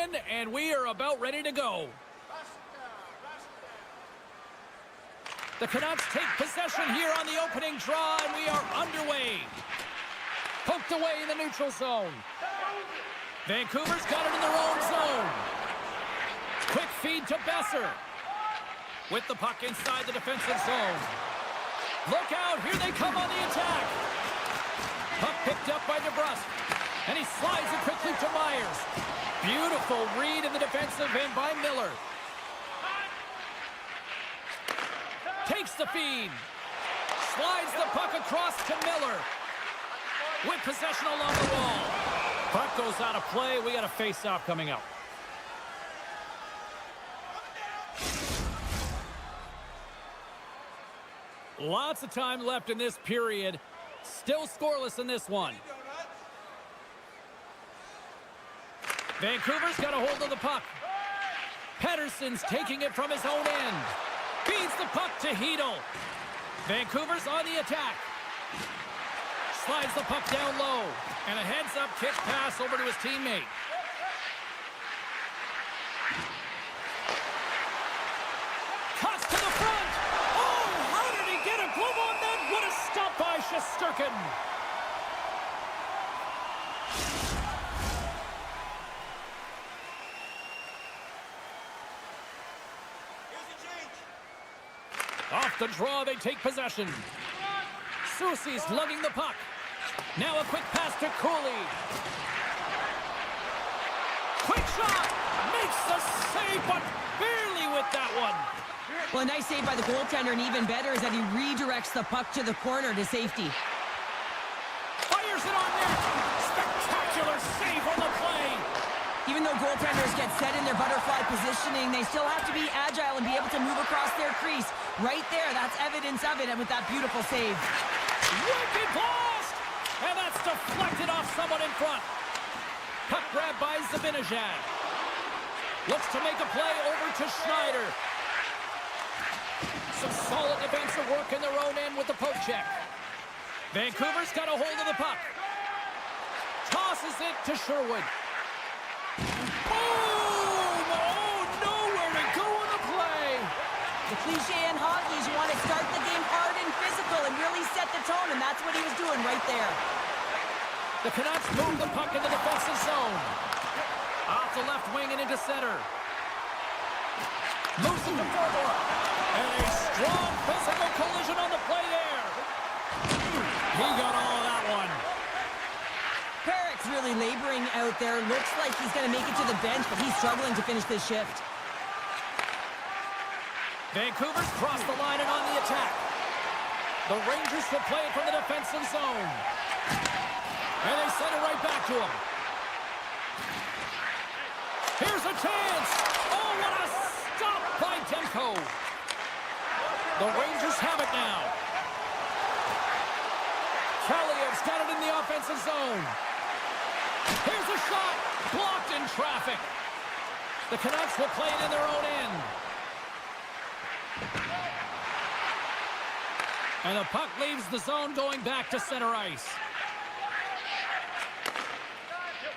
in, and we are about ready to go. The Canucks take possession here on the opening draw, and we are underway. Poked away in the neutral zone. Vancouver's got it in their own zone. Quick feed to Besser. With the puck inside the defensive zone. Look out, here they come on the attack. Puck picked up by DeBrusque. And he slides it quickly to Myers. Beautiful read in the defensive end by Miller. Takes the feed. Slides the puck across to Miller. With possession along the wall. Puck goes out of play. We got a face-off coming up. Lots of time left in this period. Still scoreless in this one. Vancouver's got a hold of the puck. Pettersson's taking it from his own end. Feeds the puck to Hedl. Vancouver's on the attack. Slides the puck down low. And a heads-up kick pass over to his teammate. Cuts to the front. Oh, how did he get a glove on that? What a stop by Shesterkin. Off the draw, they take possession. Soucy's lugging the puck. Now a quick pass to Cooley. Quick shot! Makes the save, but barely with that one. Well, a nice save by the goaltender, and even better is that he redirects the puck to the corner to safety. Fires it on net. Spectacular save on the play. Even though goaltenders get set in their butterfly positioning, they still have to be agile and be able to move across their crease. Right there, that's evidence of it, and with that beautiful save. Wicked blast! And that's deflected off someone in front. Puck grab by Zibanejad. Looks to make a play over to Schneider. Some solid defensive work in their own end with the poke check. Vancouver's got a hold of the puck. Tosses it to Sherwood. Boom! Oh, nowhere to go on the play. The cliche in hockey is you want to start the game hard and physical and really set the tone, and that's what he was doing right there. The Canucks move the puck in the defensive zone. Off the left wing and into center. Moves it to forward. And a strong physical collision on the play there. He got all of that one. Perrick's really laboring out there. Looks like he's going to make it to the bench, but he's struggling to finish this shift. Vancouver's crossed the line and on the attack. The Rangers will play it from the defensive zone. And they send it right back to him. Here's a chance. Oh, what a stop by Demko. The Rangers have it now. Kaliyev's got it in the offensive zone. Here's a shot. Blocked in traffic. The Canucks will play it in their own end. And the puck leaves the zone going back to center ice.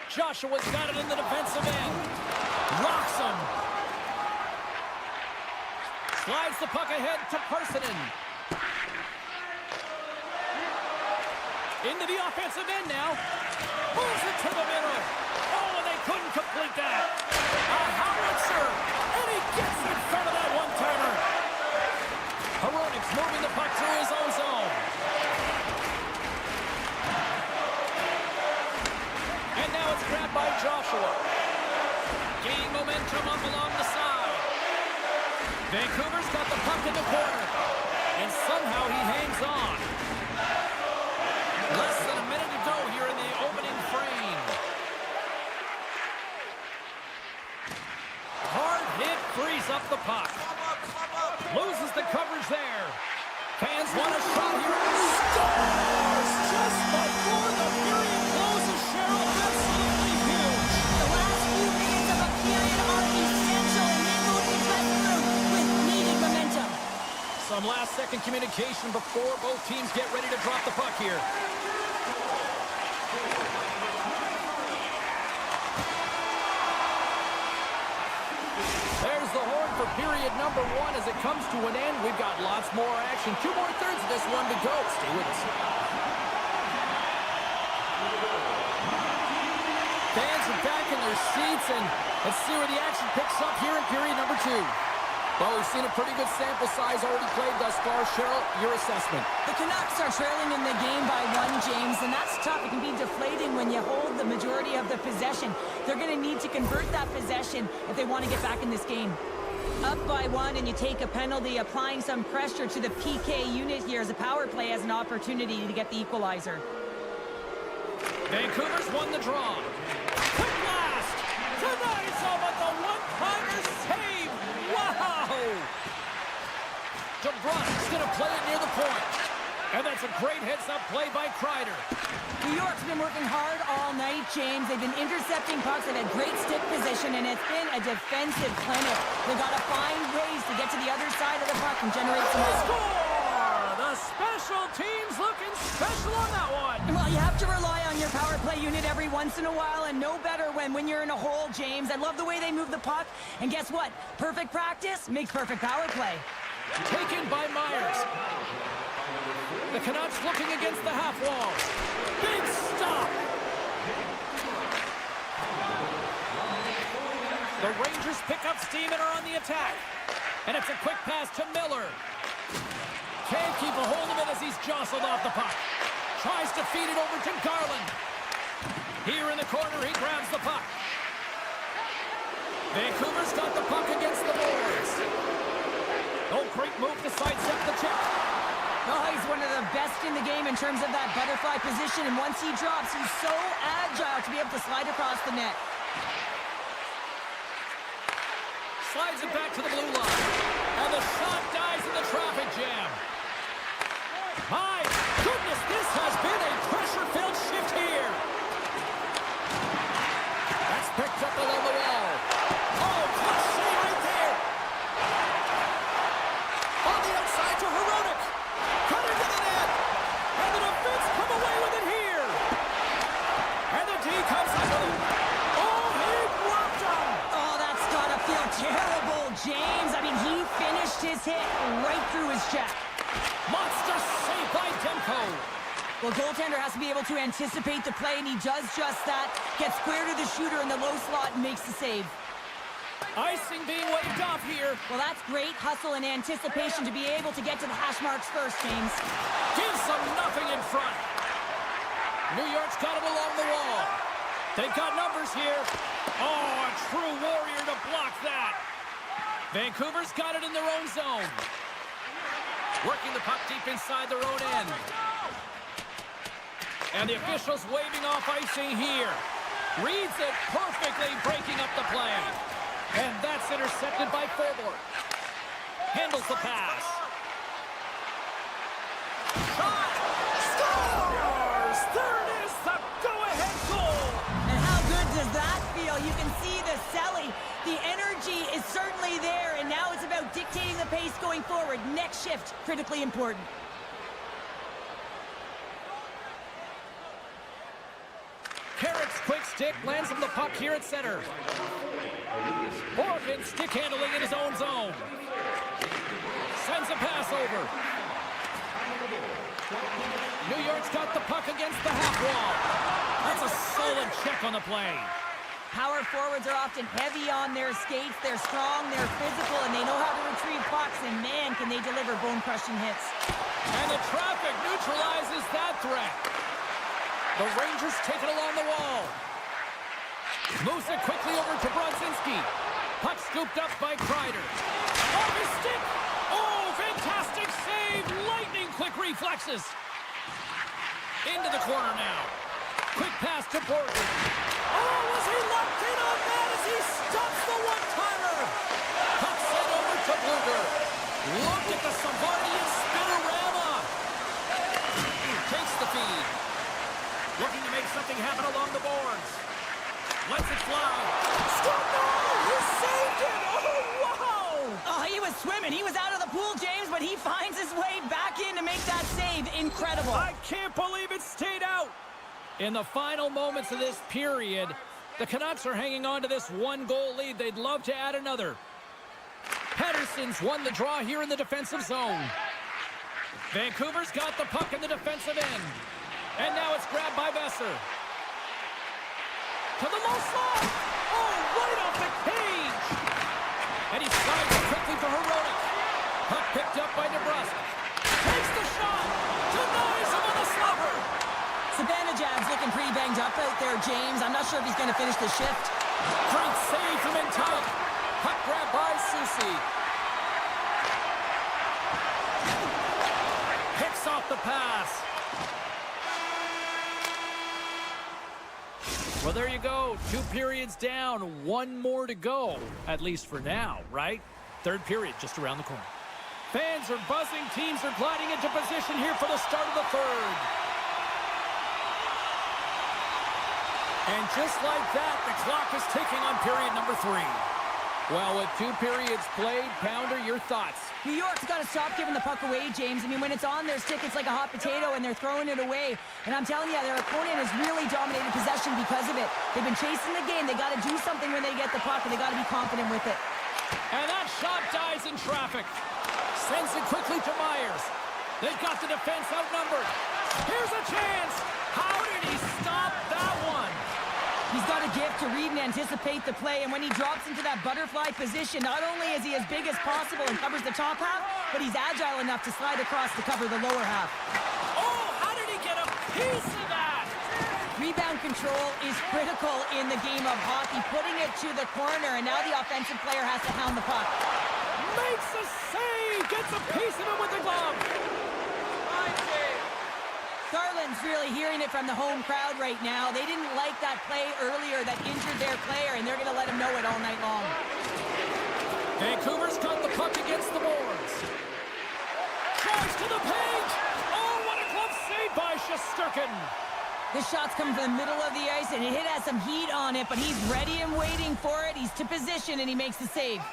Joshua's got it in the defensive end. Rocks him. Slides the puck ahead to Parssinen. Into the offensive end now. Moves it to the middle. Oh, and they couldn't complete that. A howitzer. And he gets in front of that one-timer. Hronik's moving the puck through his own zone. And now it's grabbed by Joshua. Gaining momentum up along the side. Vancouver's got the puck in the corner. And somehow he hangs on. Less than a minute to go here in the opening frame. Hard hit frees up the puck. Loses the coverage there. Fans want a shot here. Scores just before the period closes. Cheryl, absolutely huge. The last few minutes of a period are essential, and they will be pressed through with needed momentum. Some last-second communication before both teams get ready to drop the puck here. period number 1 as it comes to an end. We've got lots more action. 2 more thirds of this one to go. Stay with us. Fans are back in their seats, and let's see where the action picks up here in period number 2. Well, we've seen a pretty good sample size already played thus far. Cheryl, your assessment. The Canucks are trailing in the game by 1, James, and that's tough. It can be deflating when you hold the majority of the possession. They're going to need to convert that possession if they want to get back in this game. Up by 1 and you take a penalty, applying some pressure to the PK unit here as a power play has an opportunity to get the equalizer. Vancouver's won the draw. Quick blast! Tonight's over the one-timer save! Wow! DeBrusk's going to play it near the point. And that's a great heads-up play by Kreider. New York's been working hard all night, James. They've been intercepting pucks. They've had great stick position, and it's been a defensive clinic. They've got to find ways to get to the other side of the puck and generate some score! The special teams looking special on that one. Well, you have to rely on your power play unit every once in a while, and no better when you're in a hole, James. I love the way they move the puck, and guess what? Perfect practice makes perfect power play. Taken by Myers. The Canucks looking against the half wall. Big stop. The Rangers pick up steam and are on the attack. And it's a quick pass to Miller. Can't keep a hold of it as he's jostled off the puck. Tries to feed it over to Garland. Here in the corner, he grabs the puck. Vancouver's got the puck against the boards. Oh, great move to sidestep the check. Oh, he's one of the best in the game in terms of that butterfly position, and once he drops, he's so agile to be able to slide across the net. Slides it back to the blue line. And the shot dies in the traffic jam. My goodness, this has been a pressure-filled shift here. That's picked up along the wall. Oh, clutch save right there. On the outside to Heronic. Cut into the net. And the defense come away with it here. And the D comes up with it. Oh, he blocked him. Oh, that's got to feel terrible, James. I mean, he finished his hit right through his check. Monster save by Demko. Well, goaltender has to be able to anticipate the play, and he does just that. Gets square to the shooter in the low slot and makes the save. Icing being waved off here. Well, that's great hustle and anticipation to be able to get to the hash marks first, James. Gives them nothing in front. New York's got it along the wall. They've got numbers here. Oh, a true warrior to block that. Vancouver's got it in their own zone. Working the puck deep inside their own end. And the officials waving off icing here. Reads it perfectly, breaking up the play. And that's intercepted by Forward. Handles the pass. Shot! Scores! There it is, the go-ahead goal! And how good does that feel? You can see the selling. The energy is certainly there, and now it's about dictating the pace going forward. Next shift, critically important. Carrick's quick stick lands him the puck here at center. Morgan stick handling in his own zone. Sends a pass over. New York's got the puck against the half wall. That's a solid check on the play. Power forwards are often heavy on their skates. They're strong, they're physical, and they know how to retrieve pucks, and man, can they deliver bone-crushing hits. And the traffic neutralizes that threat. The Rangers take it along the wall. Moves it quickly over to Brodzinski. Puck scooped up by Kreider. Off his stick. Oh, fantastic save. Lightning quick reflexes. Into the corner now. Quick pass to Borgen. Oh, was he locked in on that as he stops the one-timer? Puck sent over to Bluger. Look at the Savardian spinorama. Takes the feed. Looking to make something happen along the boards. Lets it fly. Score! He saved it! Oh, wow! Oh, he was swimming. He was out of the pool, James, but he finds his way back in to make that save. Incredible. I can't believe it stayed out. In the final moments of this period, the Canucks are hanging on to this one-goal lead. They'd love to add another. Header Sissons won the draw here in the defensive zone. Vancouver's got the puck in the defensive end. And now it's grabbed by Besser. To the low slot. Oh, right off the cage. And he slides it quickly to Herodic. Puck picked up by DeBrusque. Takes the shot. Denies him on the slapper. Zibanejad's looking pretty banged up out there, James. I'm not sure if he's going to finish the shift. Great save from in tight. Puck grab by Soucy. Picks off the pass. Well, there you go. 2 periods down, 1 more to go. At least for now, right? 3rd period just around the corner. Fans are buzzing. Teams are gliding into position here for the start of the 3rd. And just like that, the clock is ticking on period number 3. Well, with 2 periods played, Pounder, your thoughts? New York's got to stop giving the puck away, James. I mean, when it's on their stick, it's like a hot potato, and they're throwing it away. And I'm telling you, their opponent has really dominated possession because of it. They've been chasing the game. They got to do something when they get the puck, and they got to be confident with it. And that shot dies in traffic. Sends it quickly to Myers. They've got the defense outnumbered. Here's a chance. How did he stop that one? He's got a gift to read and anticipate the play, and when he drops into that butterfly position, not only is he as big as possible and covers the top half, but he's agile enough to slide across to cover the lower half. Oh, how did he get a piece of that? Rebound control is critical in the game of hockey, putting it to the corner, and now the offensive player has to hound the puck. Makes a save, gets a piece of it with the glove. Garland's really hearing it from the home crowd right now. They didn't like that play earlier that injured their player, and they're going to let him know it all night long. Vancouver's got the puck against the boards. Charge to the page. Oh, what a glove save by Shesterkin. This shot's coming from the middle of the ice, and it has some heat on it, but he's ready and waiting for it. He's to position, and he makes the save.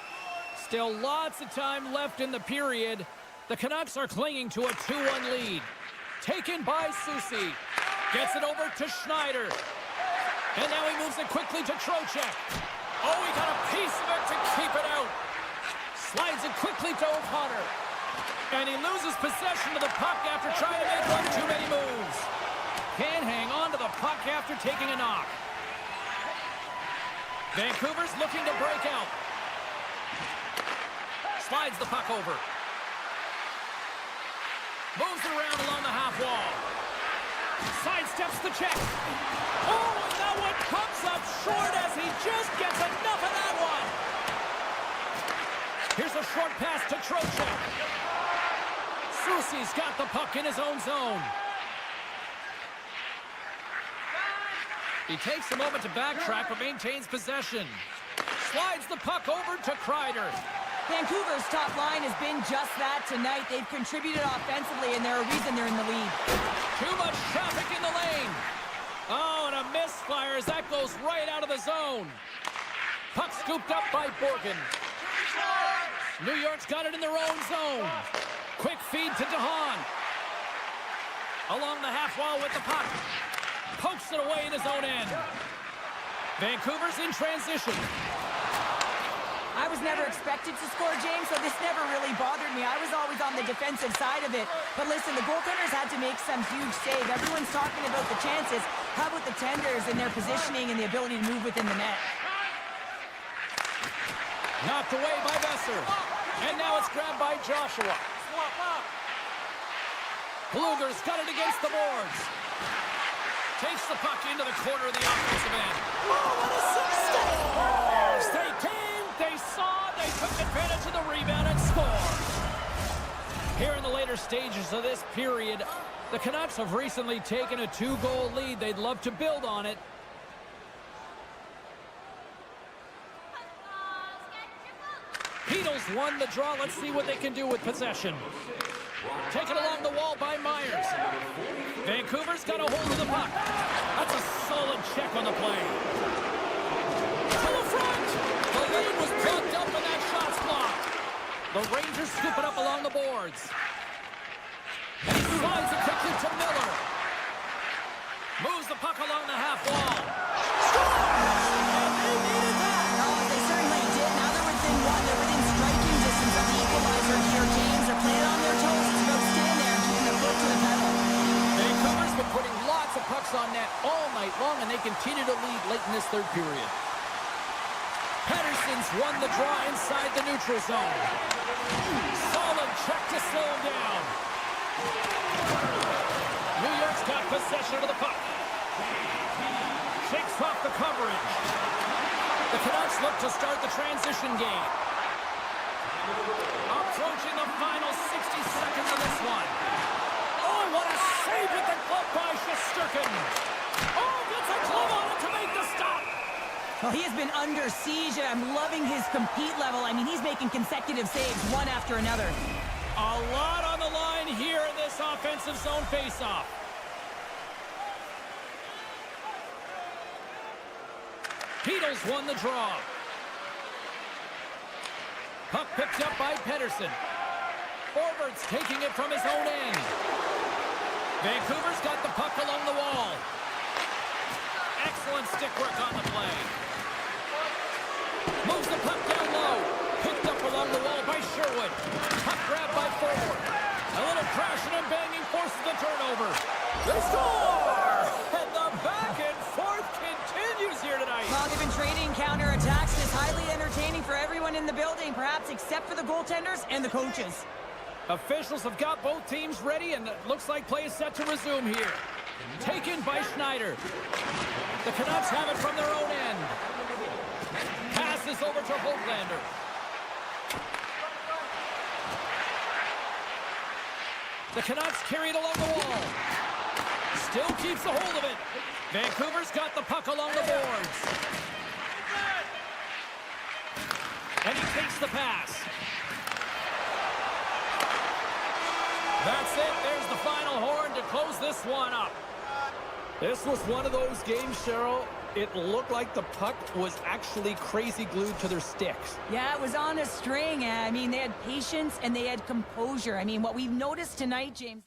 Still lots of time left in the period. The Canucks are clinging to a 2-1 lead. Taken by Soucy. Gets it over to Schneider. And now he moves it quickly to Trocheck. Oh, he got a piece of it to keep it out. Slides it quickly to O'Connor. And he loses possession of the puck after trying to make one too many moves. Can't hang on to the puck after taking a knock. Vancouver's looking to break out. Slides the puck over. Moves it around along the half wall. Sidesteps the check. Oh, and that one comes up short as he just gets enough of that one. Here's a short pass to Trocheck. Soucy's got the puck in his own zone. He takes a moment to backtrack but maintains possession. Slides the puck over to Kreider. Vancouver's top line has been just that tonight. They've contributed offensively, and they're a reason they're in the lead. Too much traffic in the lane. Oh, and a misfire as that goes right out of the zone. Puck scooped up by Borgen. New York's got it in their own zone. Quick feed to DeHaan. Along the half wall with the puck. Pokes it away in his own end. Vancouver's in transition. I was never expected to score, James, so this never really bothered me. I was always on the defensive side of it. But listen, the goaltenders had to make some huge save. Everyone's talking about the chances. How about the tenders and their positioning and the ability to move within the net? Knocked away by Besser. And now it's grabbed by Joshua. Bluger's got it against the boards. Takes the puck into the corner of the offensive end. Oh, what a scores! They came, they saw, they took advantage of the rebound and scored. Here in the later stages of this period, the Canucks have recently taken a 2-goal lead. They'd love to build on it. Beatles won the draw. Let's see what they can do with possession. Taken along the wall by Myers. Vancouver's got a hold of the puck. That's a solid check on the play. To the front! The lead was plugged up and that shot's blocked. The Rangers scoop it up along the boards. And he slides it quickly to Miller. Moves the puck along the half wall. Scores! And they needed that. Oh, they certainly did. Now they're within one. They're within striking distance of the continue to lead late in this third period. Pettersson's won the draw inside the neutral zone. Solid check to slow him down. New York's got possession of the puck. Shakes off the coverage. The Canucks look to start the transition game. Approaching the final 60 seconds of this one. Oh, what a save with the glove by Shesterkin. Oh, gets a glove on it to make the stop. Well, he has been under siege, and I'm loving his compete level. I mean, he's making consecutive saves one after another. A lot on the line here in this offensive zone faceoff. Beatles won the draw. Puck picked up by Pettersson. Forwards taking it from his own end. Vancouver's got the puck along the wall. Excellent stick work on the play. Moves the puck down low. Picked up along the wall by Sherwood. Puck grabbed by forward. A little crashing and banging forces the turnover. They score! And the back and forth continues here tonight. Well, they've been trading counterattacks. It's highly entertaining for everyone in the building, perhaps except for the goaltenders and the coaches. Officials have got both teams ready, and it looks like play is set to resume here. Taken by Schneider. The Canucks have it from their own end. Passes over to Hoglander. The Canucks carry it along the wall. Still keeps a hold of it. Vancouver's got the puck along the boards. And he takes the pass. That's it. There's the final horn to close this one up. This was one of those games, Cheryl. It looked like the puck was actually crazy glued to their sticks. Yeah, it was on a string. I mean, they had patience and they had composure. I mean, what we've noticed tonight, James...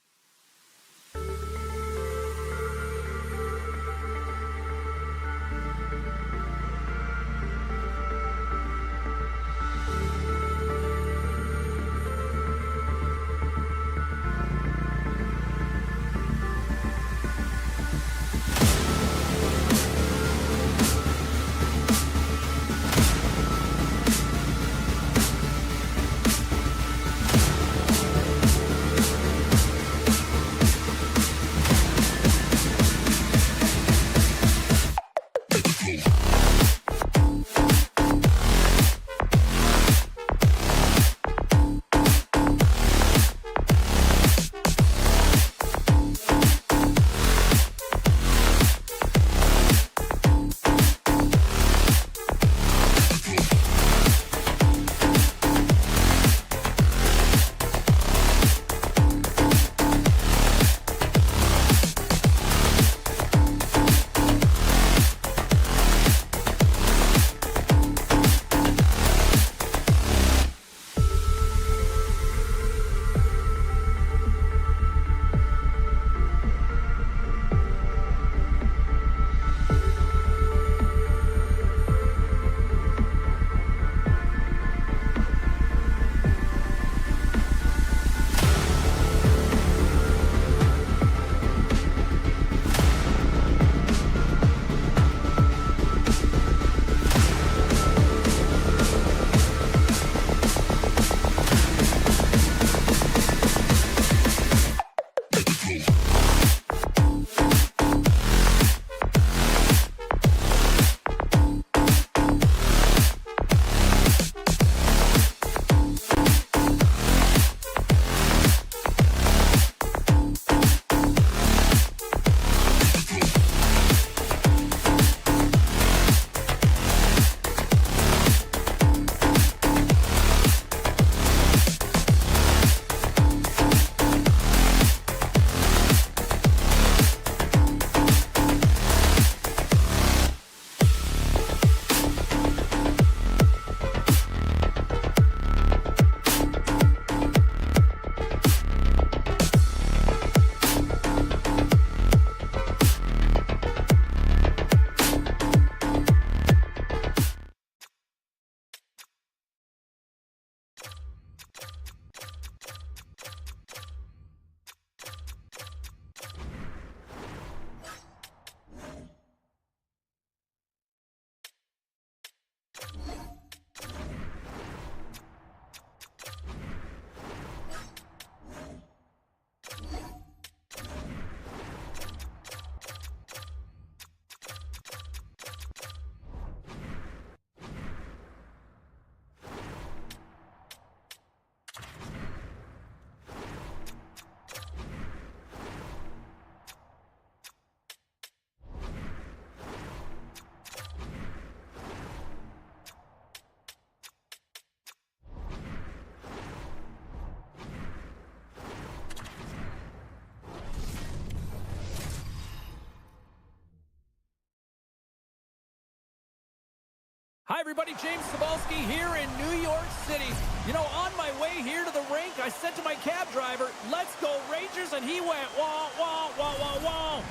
Hi, everybody. James Cebulski here in New York City. You know, on my way here to the rink, I said to my cab driver, "Let's go Rangers," and he went, wah, wah, wah, wah, wah.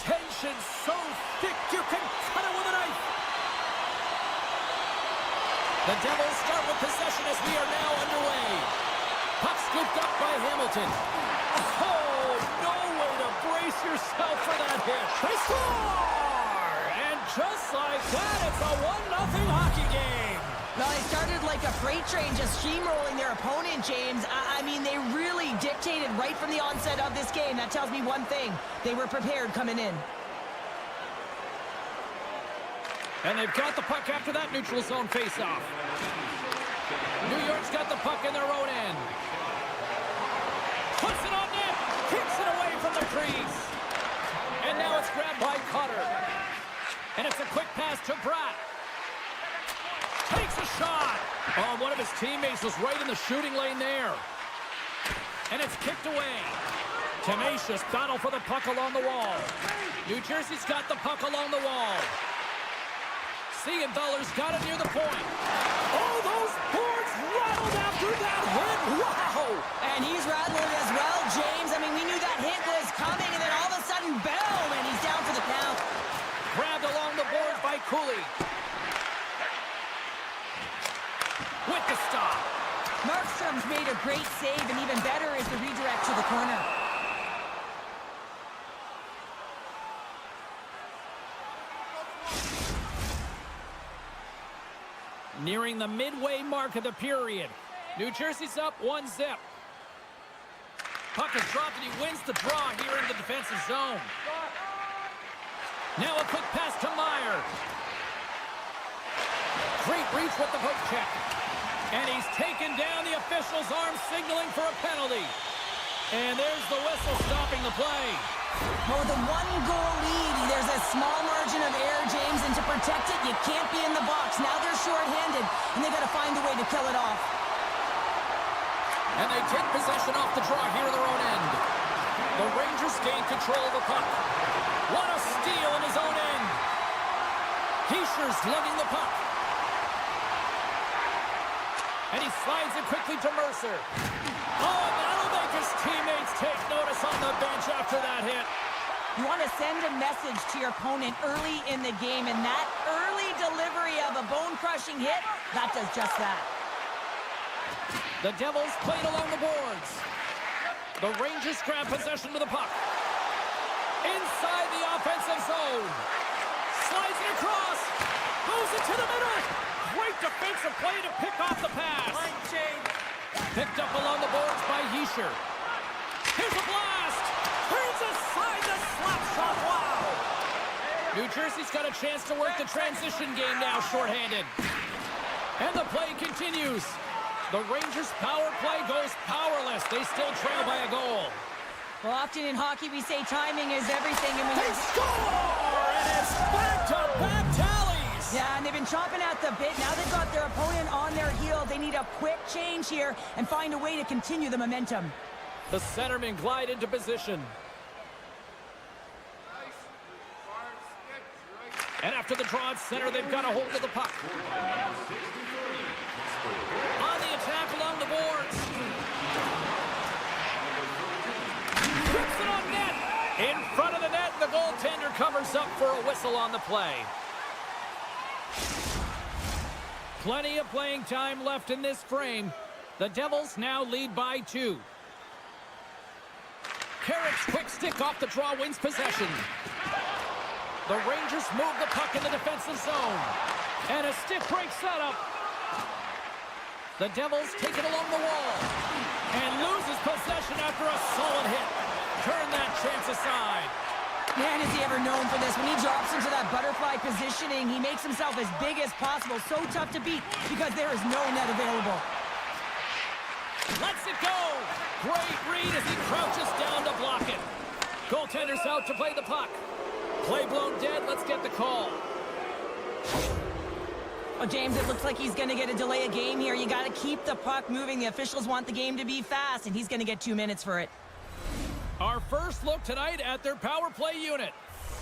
Tension so thick you can cut it with a knife. The Devils start with possession as we are now underway. Puck scooped up by Hamilton. Oh, no way to brace yourself for that hit. They score! And just like that, it's a 1-0 hockey game. Well, they started like a freight train just steamrolling their opponent, James. I mean, they really dictated right from the onset of this game. That tells me one thing. They were prepared coming in. And they've got the puck after that neutral zone faceoff. New York's got the puck in their own end. Puts it on net. Kicks it away from the crease. And now it's grabbed by Cutter. And it's a quick pass to Bratt. Takes a shot. Oh, one of his teammates was right in the shooting lane there. And it's kicked away. Tenacious battle for the puck along the wall. New Jersey's got the puck along the wall. Siegenthaler's got it near the point. Oh, those boards rattled after that hit. Wow! And he's rattling as well, James. I mean, we knew that hit was coming, and then all of a sudden, boom, and he's down for the count. Grabbed along the boards by Cooley. With the stop. Markstrom's made a great save, and even better is the redirect to the corner. Nearing the midway mark of the period. New Jersey's up 1-0. Puck is dropped, and he wins the draw here in the defensive zone. Now a quick pass to Meyer. Great reach with the poke check. And he's taken down. The official's arm signaling for a penalty. And there's the whistle stopping the play. Well, with a one-goal lead, there's a small margin of error, James, and to protect it, you can't be in the box. Now they're short-handed, and they got to find a way to kill it off. And they take possession off the draw here in their own end. The Rangers gain control of the puck. What a steal in his own end. Heischer's lugging the puck. And he slides it quickly to Mercer. Oh, that'll make his teammates take notice on the bench after that hit. You want to send a message to your opponent early in the game, and that early delivery of a bone-crushing hit, that does just that. The Devils played along the boards. The Rangers grab possession of the puck. Inside the offensive zone. Slides it across. Moves it to the middle. Great defensive play to pick off the pass. Picked up along the boards by Hischier. Here's a blast. Here's a side to slap shot. Wow. New Jersey's got a chance to work the transition game now shorthanded. And the play continues. The Rangers' power play goes powerless. They still trail by a goal. Well, often in hockey, we say timing is everything. And They score! And it's back-to-back tallies! Yeah, and they've been chomping at the bit. Now they've got their opponent on their heel. They need a quick change here and find a way to continue the momentum. The centermen glide into position. And after the draw at center, they've got a hold of the puck. On the attack along the boards. Puts it on net. In front of the net, the goaltender covers up for a whistle on the play. Plenty of playing time left in this frame. The Devils now lead by 2. Carrick's quick stick off the draw wins possession. The Rangers move the puck in the defensive zone. And a stick break setup. The Devils take it along the wall. And loses possession after a solid hit. Turn that chance aside. Man, is he ever known for this. When he drops into that butterfly positioning, he makes himself as big as possible. So tough to beat because there is no net available. Lets it go. Great read as he crouches down to block it. Goaltender's out to play the puck. Play blown dead. Let's get the call. Well, James, it looks like he's going to get a delay of game here. You got to keep the puck moving. The officials want the game to be fast, and he's going to get 2 minutes for it. Our first look tonight at their power play unit.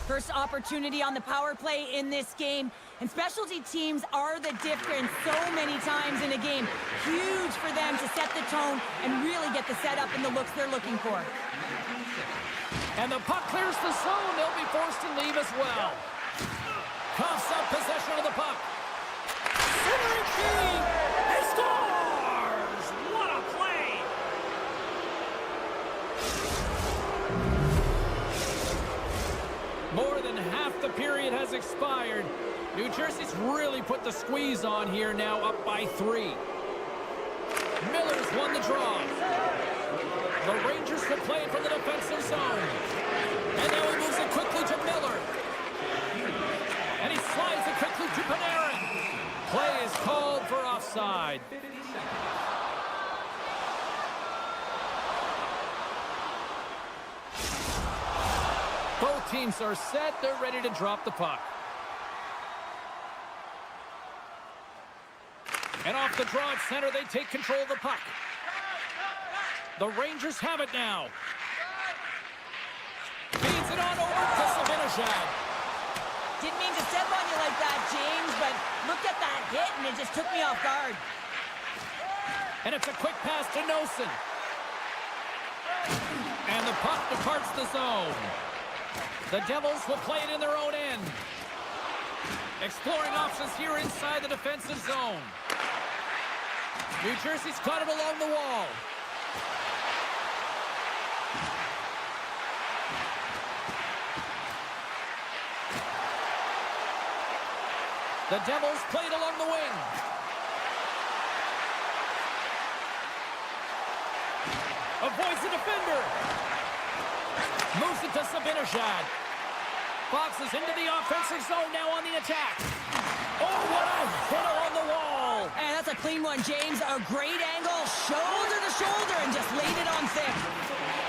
First opportunity on the power play in this game. And specialty teams are the difference so many times in a game. Huge for them to set the tone and really get the setup and the looks they're looking for. And the puck clears the zone. They'll be forced to leave as well. Coughs up possession of the puck. Centering key. He scores! What a play! More than half the period has expired. New Jersey's really put the squeeze on here, now up by 3. Miller's won the draw. The Rangers will play it from the defensive zone. And now he moves it quickly to Miller. And he slides it quickly to Panarin. Play is called for offside. Both teams are set. They're ready to drop the puck. And off the draw at center, they take control of the puck. The Rangers have it now. Feeds it on over to Zibanejad. Didn't mean to step on you like that, James, but look at that hit, and it just took me off guard. And it's a quick pass to Nosen. And the puck departs the zone. The Devils will play it in their own end. Exploring options here inside the defensive zone. New Jersey's got it along the wall. The Devils played along the wing. Avoids the defender. Moves it to Zibanejad. Boxes into the offensive zone now on the attack. Oh, what a hit along the wall. And that's a clean one, James. A great angle, shoulder to shoulder, and just laid it on thick.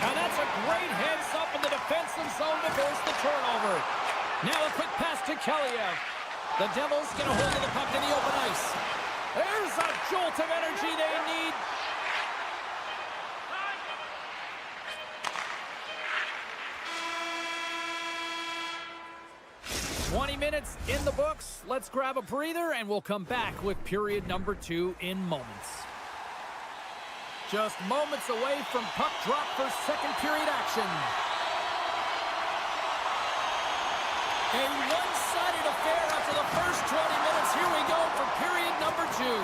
And that's a great heads up in the defensive zone to force the turnover. Now a quick pass to Kelly. The Devils get a hold of the puck in the open ice. There's a jolt of energy they need. "20 minutes in the books. Let's grab a breather, and we'll come back with period number 2 in moments. Just moments away from puck drop for second period action. A one-sided affair after the first 20 minutes. Here we go for period number 2.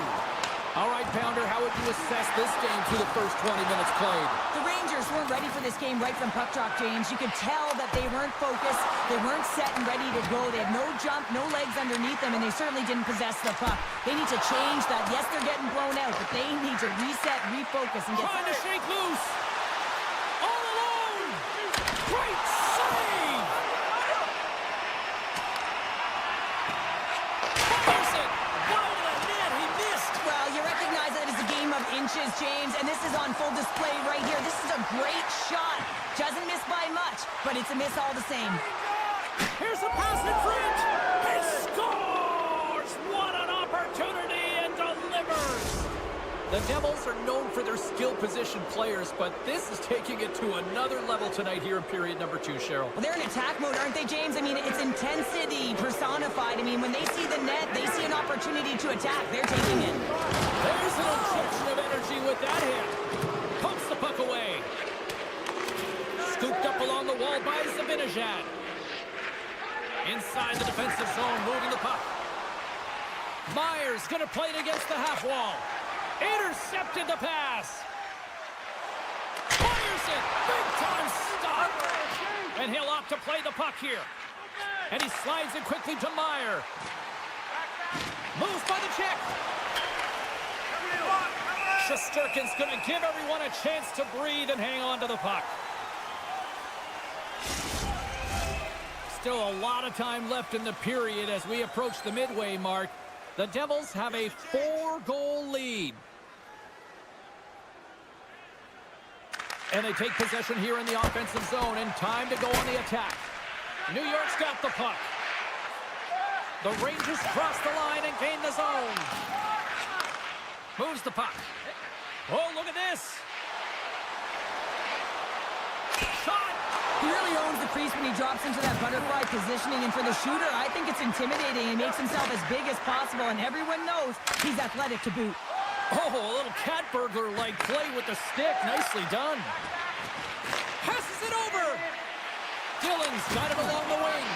All right, Pounder, how would you assess this game through the first 20 minutes played? The Rangers weren't ready for this game right from puck drop, James. You could tell that they weren't focused, they weren't set and ready to go. They had no jump, no legs underneath them, and they certainly didn't possess the puck. They need to change that. Yes, they're getting blown out, but they need to reset, refocus, and get... Trying to shake loose. All alone. Great save. Fires it. Wide of the net. He missed. Well, you recognize that it's a game of inches, James, and this is on full display right here. This is a great shot. Doesn't miss by much, but it's a miss all the same. Here's a pass in front. He scores. What an opportunity, and delivers. The Devils are known for their skill position players, but this is taking it to another level tonight here in period number 2, Cheryl. Well, they're in attack mode, aren't they, James? I mean, it's intensity personified. I mean, when they see the net, they see an opportunity to attack. They're taking it. There's an injection of energy with that hit. Pumps the puck away. Scooped up along the wall by Zibanejad. Inside the defensive zone, moving the puck. Myers going to play it against the half wall. Intercepted the pass. Fires it. Big time stop. And he'll opt to play the puck here. And he slides it quickly to Meyer. Moves by the check. Shesterkin's going to give everyone a chance to breathe and hang on to the puck. Still a lot of time left in the period as we approach the midway mark. The Devils have a 4-goal lead. And they take possession here in the offensive zone, and time to go on the attack. New York's got the puck. The Rangers cross the line and gain the zone. Moves the puck. Oh, look at this. Shot. He really owns the crease when he drops into that butterfly positioning, and for the shooter, I think it's intimidating. He makes himself as big as possible, and everyone knows he's athletic to boot. Oh, a little cat burglar-like play with the stick. Nicely done. Passes it over. Dillon's got it along the wing.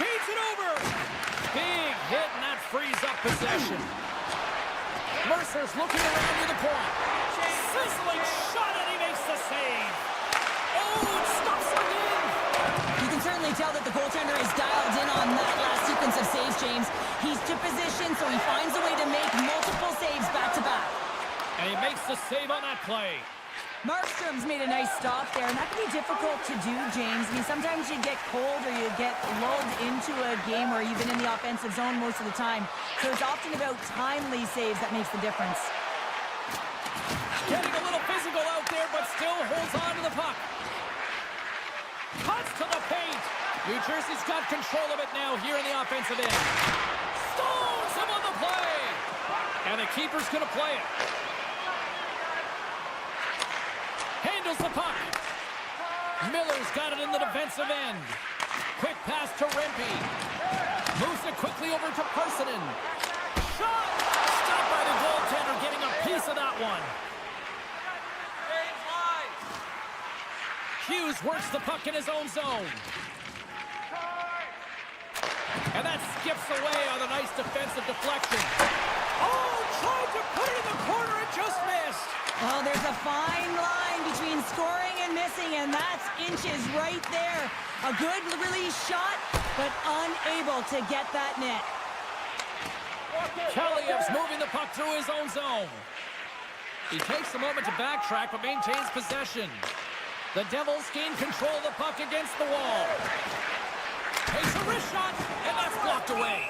Feeds it over. Big hit, and that frees up possession. Mercer's looking around near the point. Sizzling shot, and he makes the save. Oh, it stops again. You can certainly tell that the goaltender is dialed in on that last sequence of saves, James. He's to position, so he finds a way to make multiple saves back-to-back. And he makes the save on that play. Markstrom's made a nice stop there, and that can be difficult to do, James. I mean, sometimes you get cold or you get lulled into a game or even in the offensive zone most of the time. So it's often about timely saves that makes the difference. Getting a little physical out there, but still holds on to the puck. Cuts to the paint. New Jersey's got control of it now here in the offensive end. Stones him on the play. And the keeper's going to play it. Handles the puck. Miller's got it in the defensive end. Quick pass to Rempe. Moves it quickly over to Parsonen. Shot! Stopped by the goaltender, getting a piece of that one. Hughes works the puck in his own zone. And that skips away on a nice defensive deflection. Oh, tried to put it in the corner, it just missed. Well, there's a fine line between scoring and missing, and that's inches right there. A good release shot, but unable to get that net. Kaliev's moving the puck through his own zone. He takes a moment to backtrack, but maintains possession. The Devils gain control of the puck against the wall. Takes a wrist shot, and that's blocked away.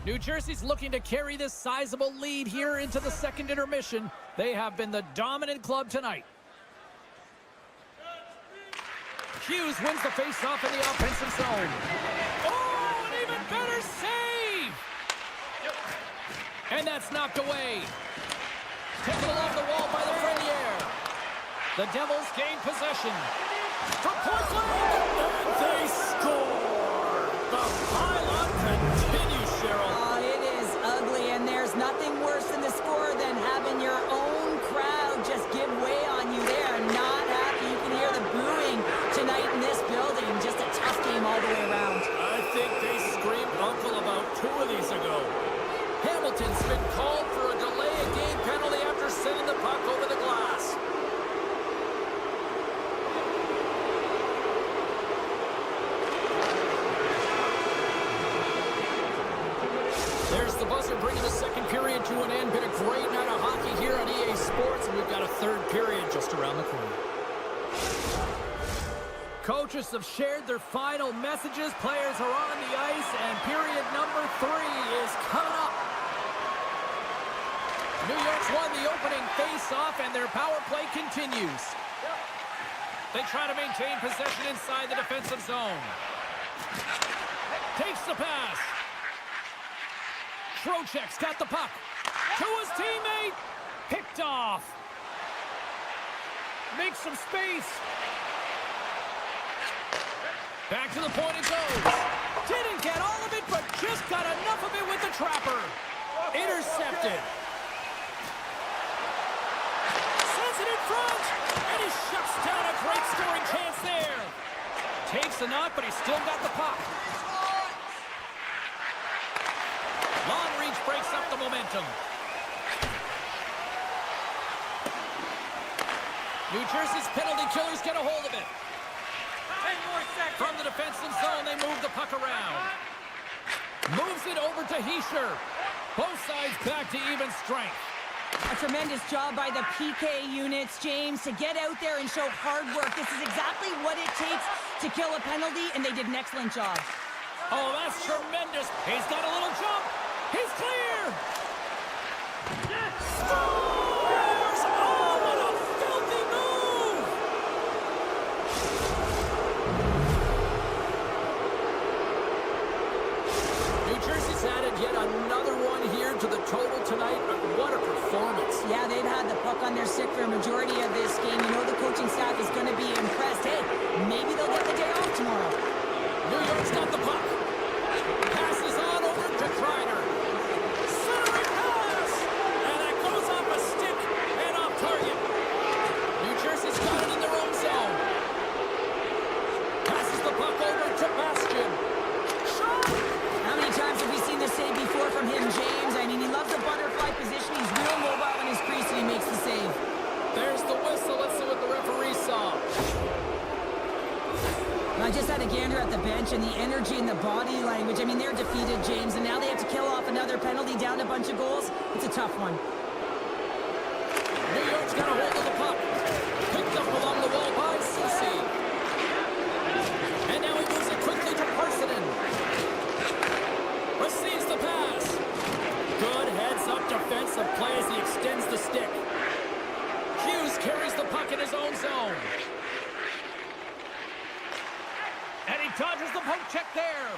New Jersey's looking to carry this sizable lead here into the second intermission. They have been the dominant club tonight. Hughes wins the faceoff in the offensive zone. Oh, an even better save! And that's knocked away. Taken along the wall by Lafreniere. The Devils gain possession. For point blank, and they score! The pile-on continues, Cheryl. Oh, it is ugly, and there's nothing worse in the score than having your own crowd just give way on you. They are not happy. You can hear the booing tonight in this building. Just a tough game all the way around. I think they screamed uncle about 2 of these ago. Hamilton's been called for a delay of game penalty after sending the puck over the glass. There's the buzzer bringing the second period to an end. Been a great night of hockey here on EA Sports, and we've got a third period just around the corner. Coaches have shared their final messages. Players are on the ice, and period number 3 is coming up. New York's won the opening face-off, and their power play continues. They try to maintain possession inside the defensive zone. Takes the pass. Trocheck's got the puck. To his teammate. Picked off. Makes some space. Back to the point it goes. Didn't get all of it, but just got enough of it with the trapper. Intercepted. Sends it in front. And he shuts down a great scoring chance there. Takes the knock, but he's still got the puck. Long reach breaks up the momentum. New Jersey's penalty killers get a hold of it. 10 more seconds. From the defensive zone, they move the puck around. Moves it over to Hischier. Both sides back to even strength. A tremendous job by the PK units, James, to get out there and show hard work. This is exactly what it takes to kill a penalty, and they did an excellent job. Oh, that's tremendous. He's got a little jump. He's clear. Scores! Oh, what a filthy move! New Jersey's added yet another one to the total tonight, what a performance. Yeah, they've had the puck on their stick for a majority of this game. You know the coaching staff is going to be impressed. Hey, maybe they'll get the day off tomorrow. New York's got the puck. Passes on over to Kreider. Centering pass! And that goes off a stick and off target. New Jersey's got it in their own zone. Passes the puck over to Bastian. Shot! How many times have we seen this save before from him, James? I mean, he loves the butterfly position. He's real mobile in his crease, and he makes the save. There's the whistle. Let's see what the referee saw. I just had a gander at the bench, and the energy and the body language. I mean, they're defeated, James, and now they have to kill off another penalty, down a bunch of goals. It's a tough one. New York's got a hold of the puck. Picked up along the wall by Soucy. And now he moves it quickly to Parsonen. Receives the pass. Good heads-up defensive play as he extends the stick. Hughes carries the puck in his own zone. And he dodges the poke check there.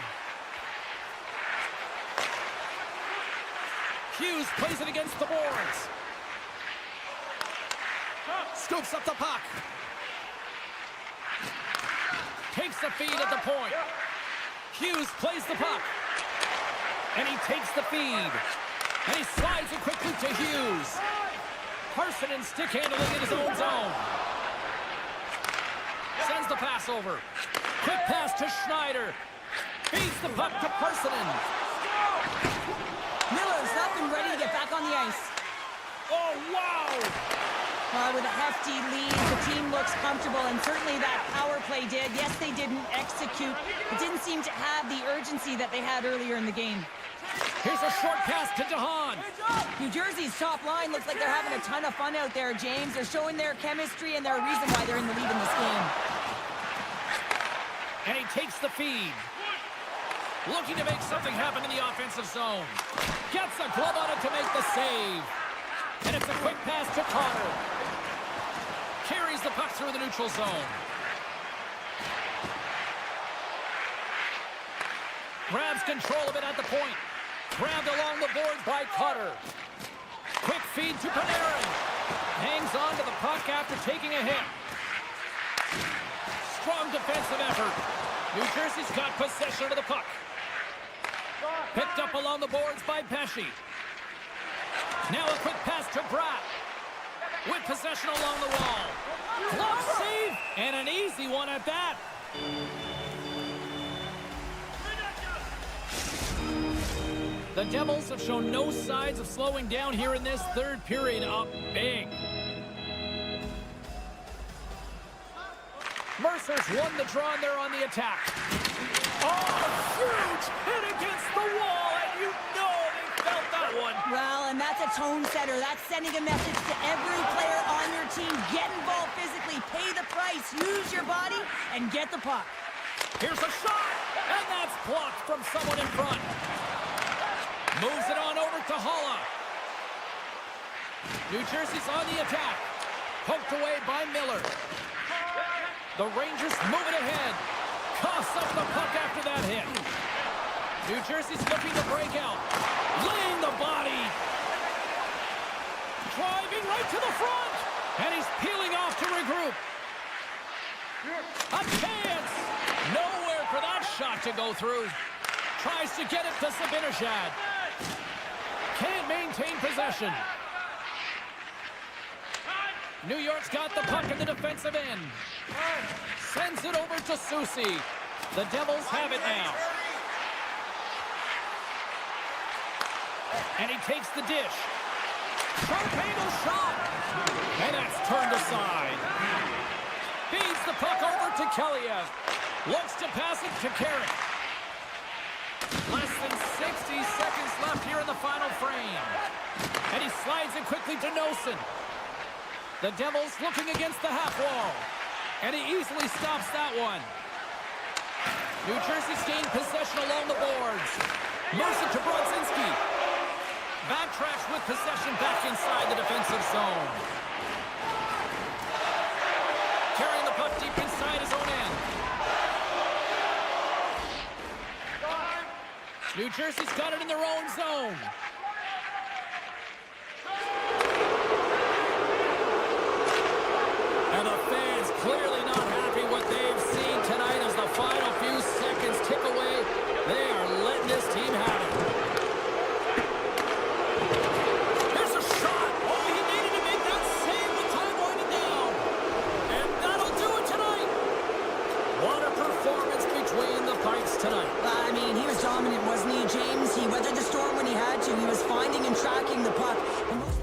Hughes plays it against the boards. Scoops up the puck. Takes the feed at the point. Hughes plays the puck. And he takes the feed. And he slides it quickly to Hughes. Parsonen stick handling in his own zone. Sends the pass over. Quick pass to Schneider. Feeds the puck to Parsonen. Miller's up and ready to get back on the ice. Oh, wow! With a hefty lead, the team looks comfortable, and certainly that power play did. Yes, they didn't execute. It didn't seem to have the urgency that they had earlier in the game. Here's a short pass to DeHaan. New Jersey's top line looks like they're having a ton of fun out there, James. They're showing their chemistry, and they're a reason why they're in the lead in this game. And he takes the feed. Looking to make something happen in the offensive zone. Gets a glove on it to make the save. And it's a quick pass to Carter. Carries the puck through the neutral zone. Grabs control of it at the point. Grabbed along the boards by Cutter. Quick feed to Panarin. Hangs on to the puck after taking a hit. Strong defensive effort. New Jersey's got possession of the puck. Picked up along the boards by Pesce. Now a quick pass to Bratt. With possession along the wall. Glove save, and an easy one at that. The Devils have shown no signs of slowing down here in this third period. Up big. Mercer's won the draw, and they're on the attack. Oh, huge hit against the wall, and you know they felt that one. Well, and that's a tone setter. That's sending a message to every player on your team. Get involved physically, pay the price, use your body, and get the puck. Here's a shot, and that's blocked from someone in front. Moves it on over to Holla. New Jersey's on the attack. Poked away by Miller. The Rangers moving ahead. Coughs up the puck after that hit. New Jersey's looking to break out. Laying the body. Driving right to the front. And he's peeling off to regroup. A chance. Nowhere for that shot to go through. Tries to get it to Zibanejad. Can't maintain possession. New York's got the puck in the defensive end. Sends it over to Soucy. The Devils have it now. And he takes the dish. Sharp angle shot. And that's turned aside. Feeds the puck over to Kaliev. Looks to pass it to Carrick. Less than 60 seconds left here in the final frame. And he slides it quickly to Nosen. The Devils looking against the half wall. And he easily stops that one. New Jersey's gained possession along the boards. Moves it to Brodzinski. Backtracks with possession back inside the defensive zone. Carrying the puck deep inside his own end. New Jersey's got it in their own zone. tonight. I mean, he was dominant, wasn't he, James? He weathered the storm when he had to. He was finding and tracking the puck. And most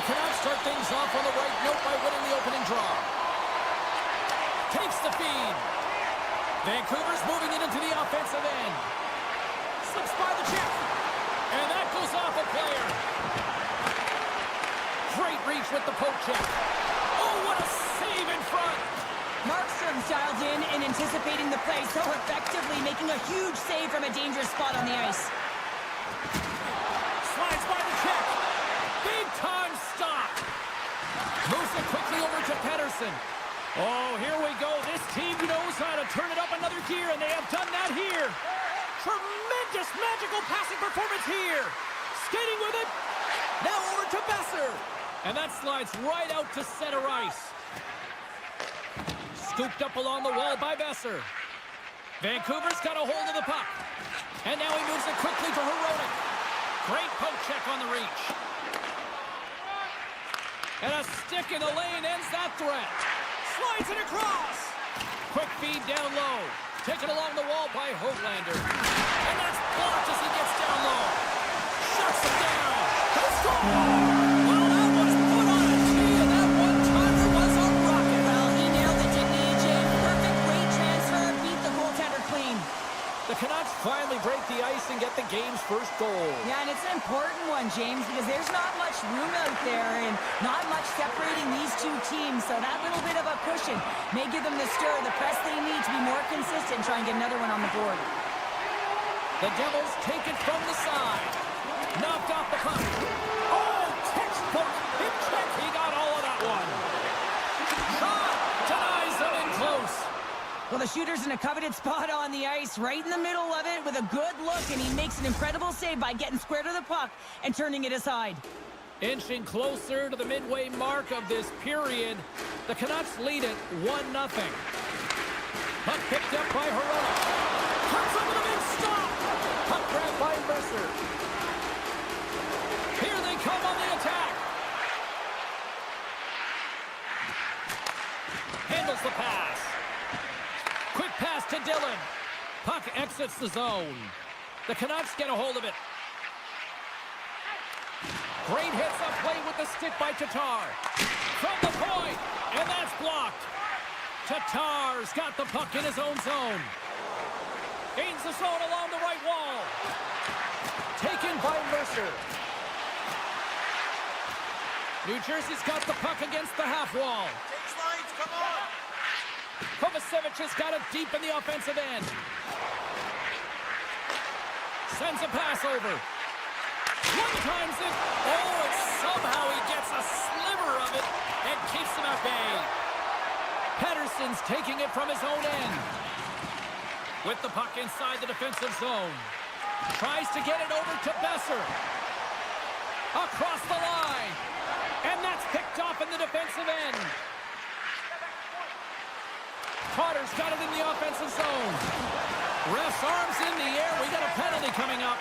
The Canucks start things off on the right note by winning the opening draw. Takes the feed. Vancouver's moving it into the offensive end. Slips by the check. And that goes off a player. Great reach with the poke check. Oh, what a save in front. Markstrom's dialed in and anticipating the play so effectively, making a huge save from a dangerous spot on the ice. Slides by the check. Big time stop. Moves it quickly over to Pettersson. Oh, here we go. This team knows how to turn it up another gear, and they have done that here. Tremendous magical passing performance here. Skating with it. Now over to Besser. And that slides right out to center ice. Scooped up along the wall by Besser. Vancouver's got a hold of the puck. And now he moves it quickly to Herodic. Great poke check on the reach. And a stick in the lane ends that threat. Slides it across. Quick feed down low. Taken along the wall by Höglander. And that's blocked as he gets down low. Shuts him down. He'll score! Well, that was put on a tee, and that one-timer was a rocket. Well, he nailed it, didn't he, Jay? Perfect weight transfer, beat the goaltender clean. The Canucks finally break the ice and get the game's first goal. Yeah, and it's an important one, James, because there's not much room out there and not much separating these two teams, so that little bit of a cushion may give them the stir, the press they need to be more consistent and try and get another one on the board. The Devils take it from the side. Knocked off the puck. Oh, textbook hip check. He got all of that one. Shot denies him in close. Well, the shooter's in a coveted spot on the ice, right in the middle of it with a good look, and he makes an incredible save by getting square to the puck and turning it aside. Inching closer to the midway mark of this period, the Canucks lead it 1-0. Puck picked up by Herodic. Comes up with a big stop. Puck grabbed by Mercer. Here they come on the attack. the zone. The Canucks get a hold of it. Great hits up play with the stick by Tatar. From the point, and that's blocked. Tatar's got the puck in his own zone. Gains the zone along the right wall. Taken by Mercer. New Jersey's got the puck against the half wall. Takes lines, come on. Kovacevic has got it deep in the offensive end. Sends a pass over. One times it. Oh, and somehow he gets a sliver of it and keeps him at bay. Pettersson's taking it from his own end. With the puck inside the defensive zone. Tries to get it over to Besser. Across the line. And that's picked off in the defensive end. Carter's got it in the offensive zone. Ref's arms in the air. We got a penalty coming up.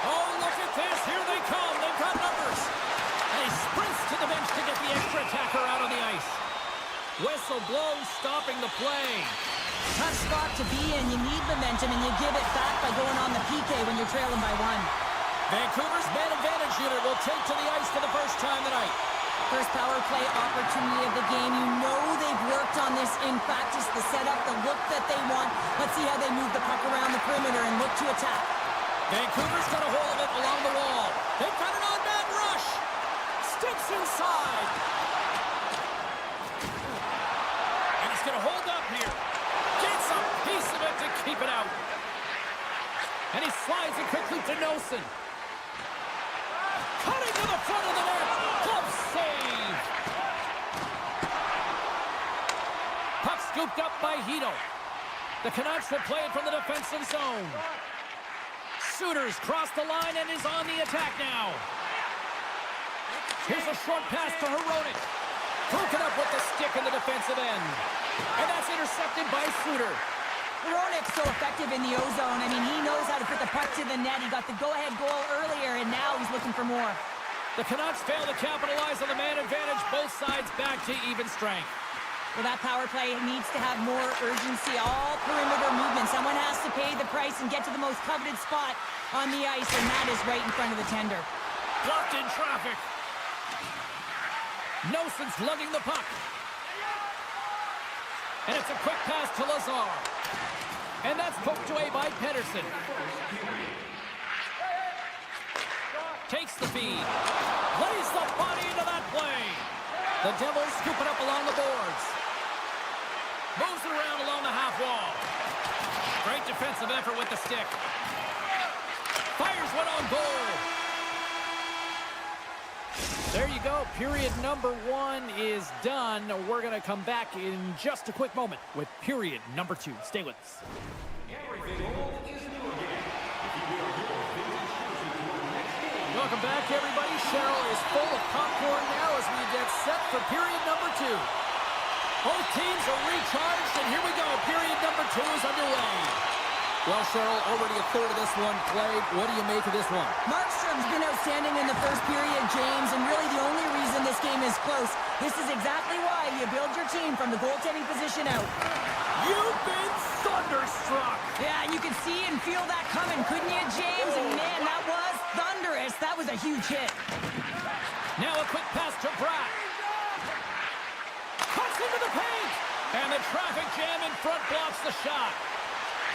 Oh, look at this. Here they come. They've got numbers. And he sprints to the bench to get the extra attacker out on the ice. Whistle blows, stopping the play. Tough spot to be in. You need momentum, and you give it back by going on the PK when you're trailing by one. Vancouver's man advantage unit will take to the ice for the first time tonight. First power play opportunity of the game. You know they've worked on this in practice, the setup, the look that they want. Let's see how they move the puck around the perimeter and look to attack. Vancouver's got a hold of it along the wall. They've got an on-man rush. Steps inside. And he's going to hold up here. Gets a piece of it to keep it out. And he slides it quickly to Nelson. Cutting to the front of the net. Glove save. Puck scooped up by Hito. The Canucks will play it from the defensive zone. Suter's crossed the line and is on the attack now. Here's a short pass to Hronek. Broken up with the stick in the defensive end. And that's intercepted by Suter. Hronek's so effective in the O-zone. I mean, he knows how to put the puck to the net. He got the go-ahead goal earlier, and now he's looking for more. The Canucks fail to capitalize on the man advantage. Both sides back to even strength. Well, that power play needs to have more urgency. All perimeter movement. Someone has to pay the price and get to the most coveted spot on the ice, and that is right in front of the tender. Blocked in traffic. Nelson's lugging the puck. And it's a quick pass to Lazar. And that's poked away by Pettersson. Takes the feed. Lays the body into that play. The Devils scoop it up along the boards. Moves it around along the half wall. Great defensive effort with the stick. Fires one on goal. There you go. Period number 1 is done. We're going to come back in just a quick moment with period number 2. Stay with us. Welcome back, everybody. Cheryl is full of popcorn now as we get set for period number 2. Both teams are recharged, and here we go. Period number 2 is underway. Well, Cheryl, already a third of this one played. What do you make of this one? Markstrom's been outstanding in the first period, James, and really the only reason this game is close. This is exactly why you build your team from the goaltending position out. You've been thunderstruck. Yeah, and you can see and feel that coming, couldn't you, James? And man, that was thunderous. That was a huge hit. Now a quick pass to Bratt. Cuts into the paint. And the traffic jam in front blocks the shot.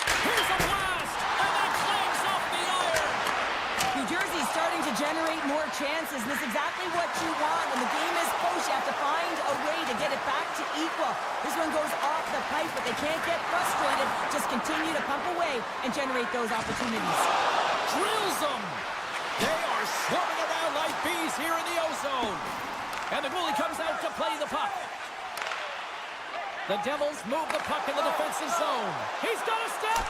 Here's a blast. And that clangs off the iron. New Jersey's starting to generate more chances, and that's exactly what you want. When the game is close, you have to find a way to get it back to equal. This one goes off the pipe, but they can't get frustrated. Just continue to pump away and generate those opportunities. Drills them. They are swarming around like bees here in the O-zone. And the goalie comes out to play the puck. The Devils move the puck in the defensive zone. He's got a step.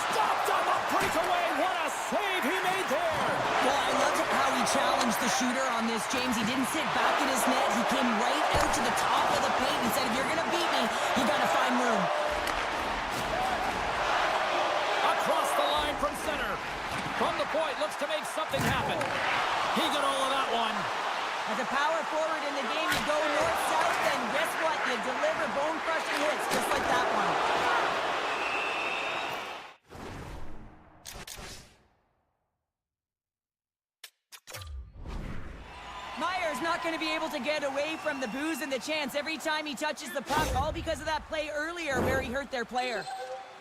Stopped on the breakaway. What a save he made there. Well, I love how he challenged the shooter on this, James. He didn't sit back in his net. He came right out to the top of the paint and said, if you're going to beat me, you got to find room. Across the line from center. From the point, looks to make something happen. He got all of that one. As a power forward in the game, you go north-south, and guess what? You deliver bone-crushing hits just like that one. Meyer's not going to be able to get away from the booze and the chants every time he touches the puck, all because of that play earlier where he hurt their player.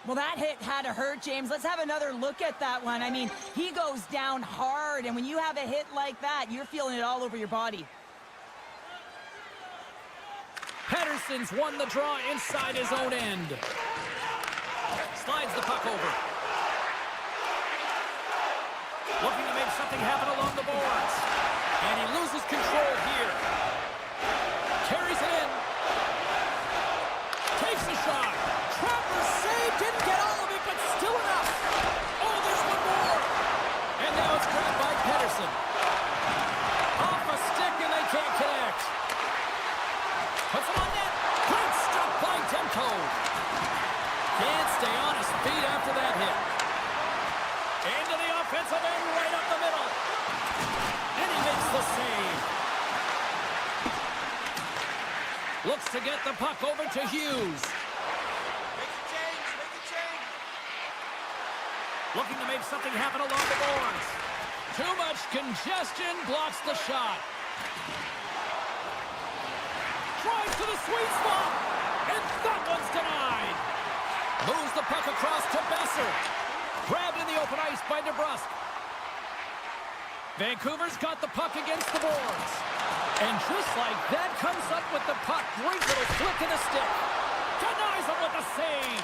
Well, that hit had to hurt, James. Let's have another look at that one. I mean, he goes down hard, and when you have a hit like that, you're feeling it all over your body. Pettersson's won the draw inside his own end. Slides the puck over. Looking to make something happen along the boards. And he loses control here. Carries it in. Takes a shot. Travers saved. Didn't get all of it, but still enough. Oh, there's one more. And now it's grabbed by Pettersson. Off a stick, and they can't connect. Puts it on net. Great stop by Demko. Can't stay on his feet after that hit. Into the offensive end, right up the middle. And he makes the save. Looks to get the puck over to Hughes. Make a change. Looking to make something happen along the boards. Too much congestion, blocks the shot. Tries to the sweet spot, and that one's denied. Moves the puck across to Besser. Grabbed in the open ice by DeBrusque. Vancouver's got the puck against the boards. And just like that, comes up with the puck. Great little flick of the stick. Denies him with the save.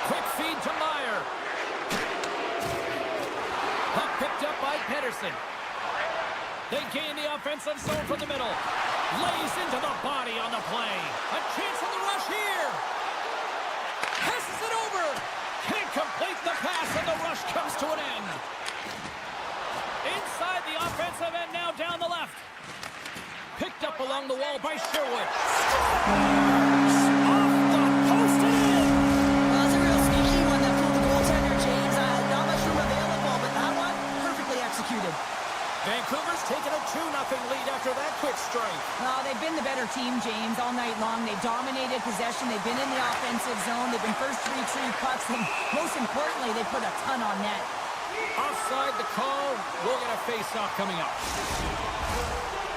Quick feed to Meyer. Puck picked up by Pettersson. They gain the offensive zone from the middle. Lays into the body on the play. A chance on the rush here. Passes it over. Can't complete the pass, and the rush comes to an end. Inside the offensive end, now down the left. Picked up along the wall by Sherwood. Off the post and in. Well, it's a real sneaky one that pulled the goaltender, James. Not much room available, but that one, perfectly executed. Vancouver's taken a 2-0 lead after that quick strike. Well, they've been the better team, James, all night long. They dominated possession. They've been in the offensive zone. They've been first to retrieve pucks, and most importantly, they put a ton on net. Offside the call. We'll get a face-off coming up.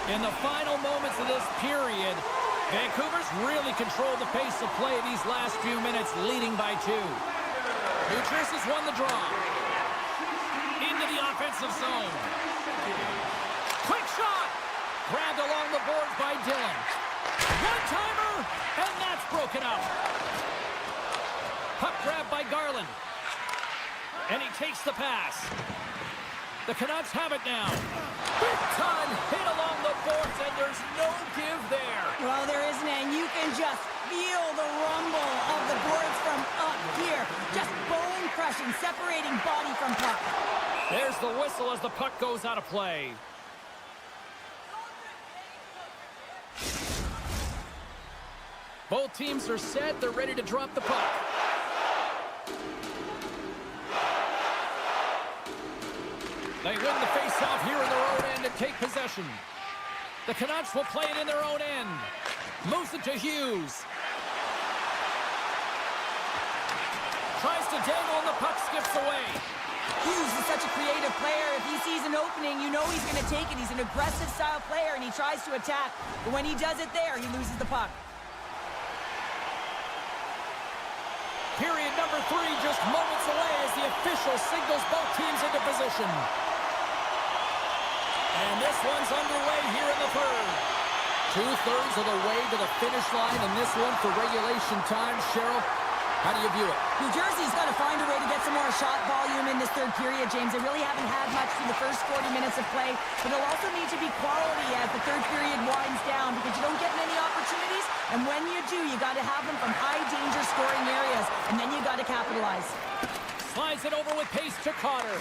In the final moments of this period, Vancouver's really controlled the pace of play these last few minutes, leading by 2. New Jersey's won the draw. Into the offensive zone. Quick shot! Grabbed along the boards by Dillon. One-timer, and that's broken up. Puck grabbed by Garland. And he takes the pass. The Canucks have it now. Big time hit along the boards, and there's no give there. Well, there isn't, and you can just feel the rumble of the boards from up here. Just bone-crushing, separating body from puck. There's the whistle as the puck goes out of play. Both teams are set. They're ready to drop the puck. They win the face-off here in their own end and take possession. The Canucks will play it in their own end. Moves it to Hughes. Tries to dangle and the puck skips away. Hughes is such a creative player. If he sees an opening, you know he's going to take it. He's an aggressive style player, and he tries to attack. But when he does it there, he loses the puck. Period number 3 just moments away as the official signals both teams into position. And this one's underway here in the third. 2/3 of the way to the finish line, and this one for regulation time. Cheryl, how do you view it? New Jersey's got to find a way to get some more shot volume in this third period, James. They really haven't had much through the first 40 minutes of play, but it'll also need to be quality as the third period winds down because you don't get many opportunities, and when you do, you got to have them from high-danger scoring areas, and then you got to capitalize. Slides it over with pace to Cotter.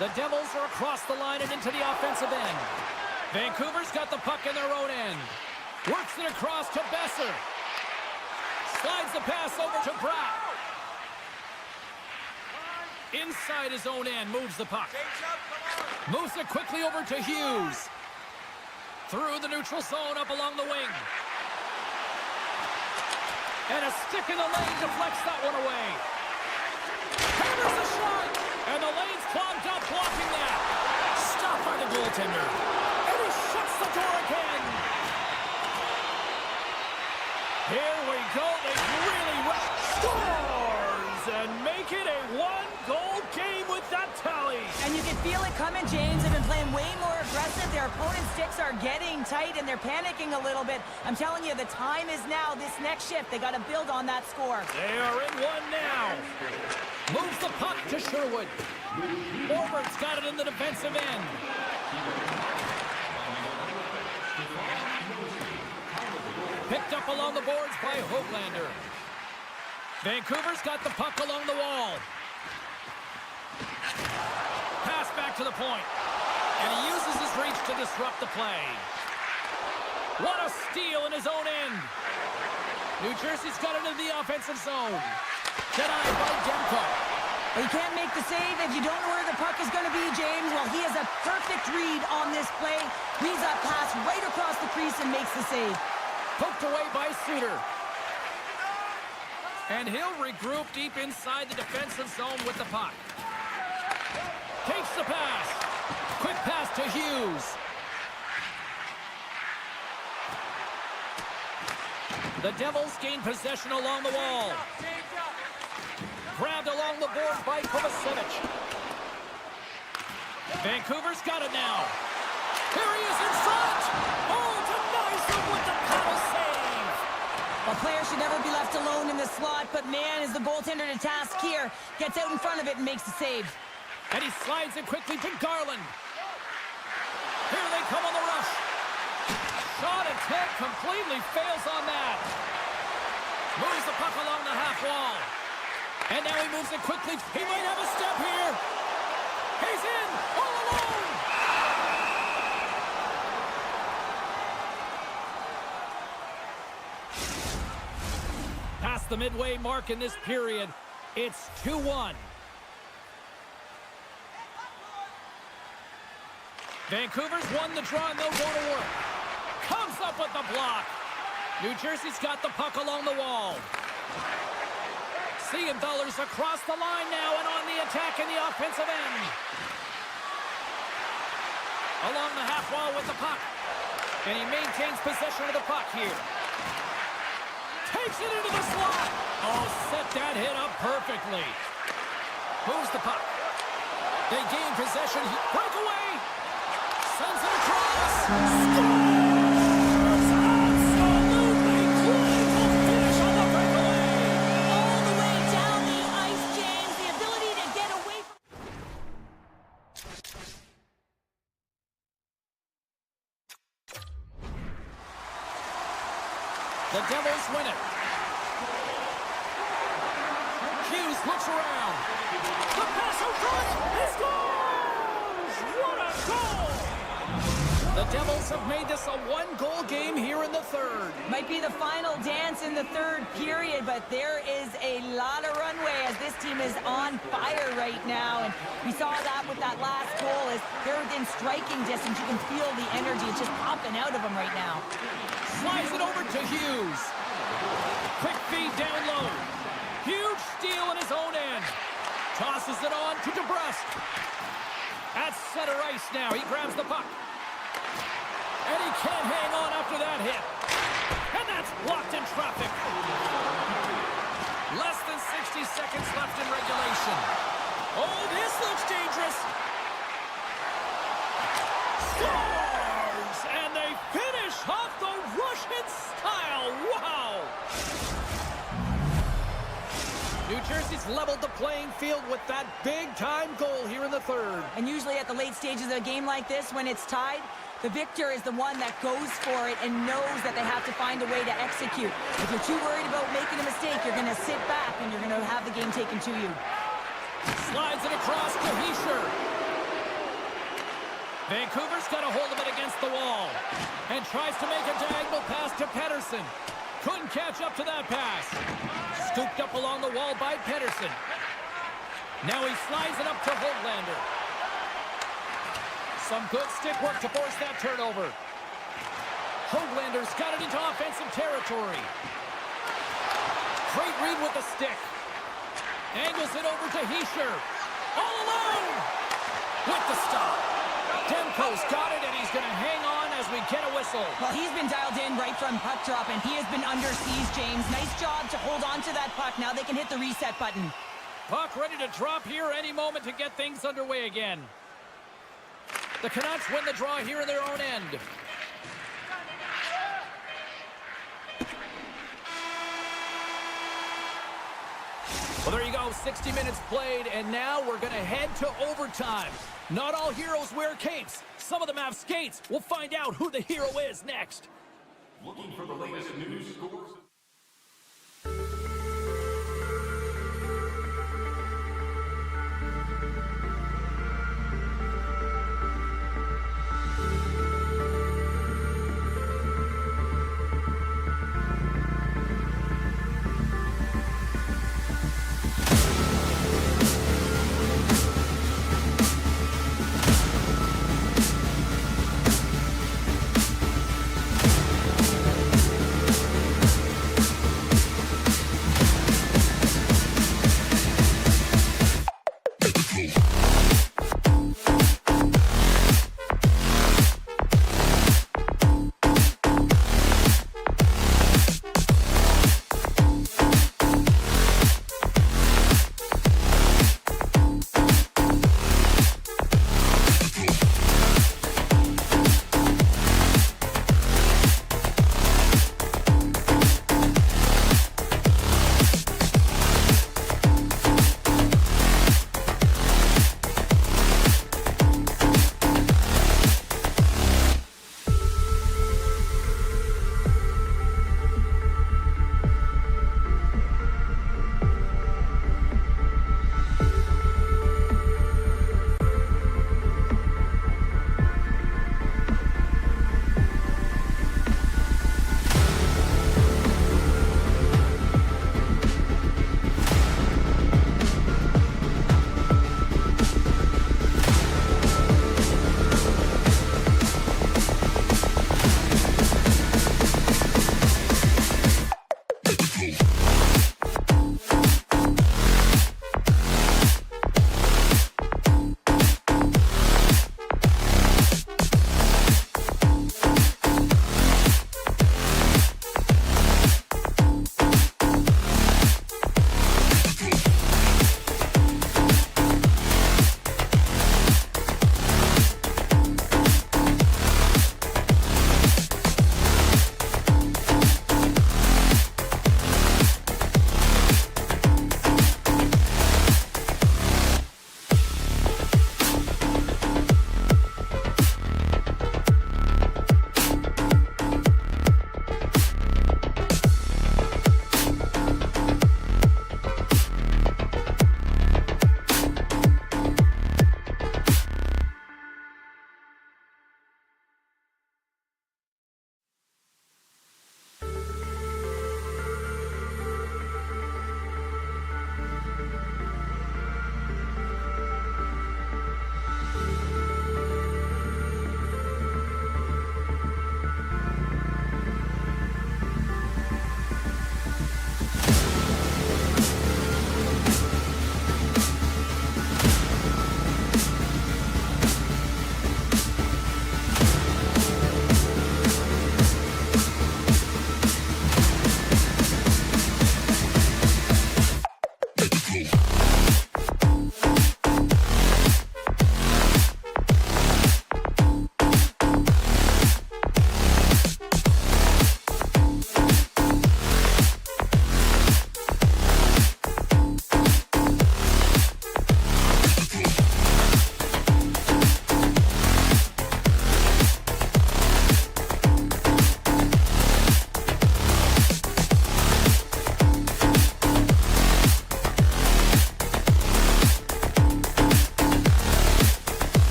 The Devils are across the line and into the offensive end. Vancouver's got the puck in their own end. Works it across to Besser. Slides the pass over to Bratt. Inside his own end, moves the puck. Moves it quickly over to Hughes. Through the neutral zone, up along the wing. And a stick in the lane deflects that one away. Hammers a shot! And the lane's clogged up, blocking that. Stopped by the goaltender. goaltender. And he shuts the door again. Here we go. They really scores and make it a one-goal game with that tally. And you can feel it coming, James. They've been playing way more aggressive. Their opponent's sticks are getting tight, and they're panicking a little bit. I'm telling you, the time is now. This next shift, they got to build on that score. They are in one now. Moves the puck to Sherwood. Forward's got it in the defensive end. Picked up along the boards by Hoglander. Vancouver's got the puck along the wall. Pass back to the point. And he uses his reach to disrupt the play. What a steal in his own end. New Jersey's got it in the offensive zone. Denied by Demko. But he can't make the save if you don't know where the puck is going to be, James. Well, he has a perfect read on this play. Reads that pass right across the crease and makes the save. Poked away by Suter. And he'll regroup deep inside the defensive zone with the puck. Takes the pass. Quick pass to Hughes. The Devils gain possession along the wall. Grabbed along the board by Kovacevic. Vancouver's got it now. Here he is in front. Oh, denies him with the paddle save. A player should never be left alone in the slot, but man, is the goaltender to task here. Gets out in front of it and makes the save. And he slides it quickly to Garland. Here they come on the rush. Shot attempt completely fails on that. Moves the puck along the half wall. And now he moves it quickly. He might have a step here. He's in all alone. Past the midway mark in this period, it's 2-1. Vancouver's won the draw and they'll go to work. Comes up with the block. New Jersey's got the puck along the wall. Siegenthaler's across the line now and on the attack in the offensive end. Along the half wall with the puck. And he maintains possession of the puck here. Takes it into the slot. Oh, set that hit up perfectly. Moves the puck. They gain possession. Breakaway. Sends it across. Scores! Absolutely clinical finish on the breakaway. All the way down the ice, James. The ability to get away from... The Devils win it. Hughes looks around. The pass in front. He scores! What a goal! The Devils have made this a one-goal game here in the third. Might be the final dance in the third period, but there is a lot of runway as this team is on fire right now. And we saw that with that last goal as they're within striking distance. You can feel the energy. It's just popping out of them right now. Slides it over to Hughes. Quick feed down low. Huge steal in his own end. Tosses it on to DeBrusque. At center ice now. He grabs the puck. And he can't hang on after that hit. And that's blocked in traffic. Less than 60 seconds left in regulation. Oh, this looks dangerous. Scores! And they finish off the Russian style. Wow! New Jersey's leveled the playing field with that big-time goal here in the third. And usually at the late stages of a game like this, when it's tied, the victor is the one that goes for it and knows that they have to find a way to execute. If you're too worried about making a mistake, you're going to sit back and you're going to have the game taken to you. Slides it across to Heischer. Vancouver's got a hold of it against the wall and tries to make a diagonal pass to Pettersson. Couldn't catch up to that pass. Scooped up along the wall by Pettersson. Now he slides it up to Hoglander. Some good stick work to force that turnover. Hoglander's got it into offensive territory. Great read with the stick. Angles it over to Heischer. All alone! With the stop. Demko's got it, and he's going to hang on as we get a whistle. Well, he's been dialed in right from puck drop, and he has been under siege, James. Nice job to hold on to that puck. Now they can hit the reset button. Puck ready to drop here any moment to get things underway again. The Canucks win the draw here in their own end. Well, there you go, 60 minutes played, and now we're going to head to overtime. Not all heroes wear capes. Some of them have skates. We'll find out who the hero is next. Looking for the latest news, scores,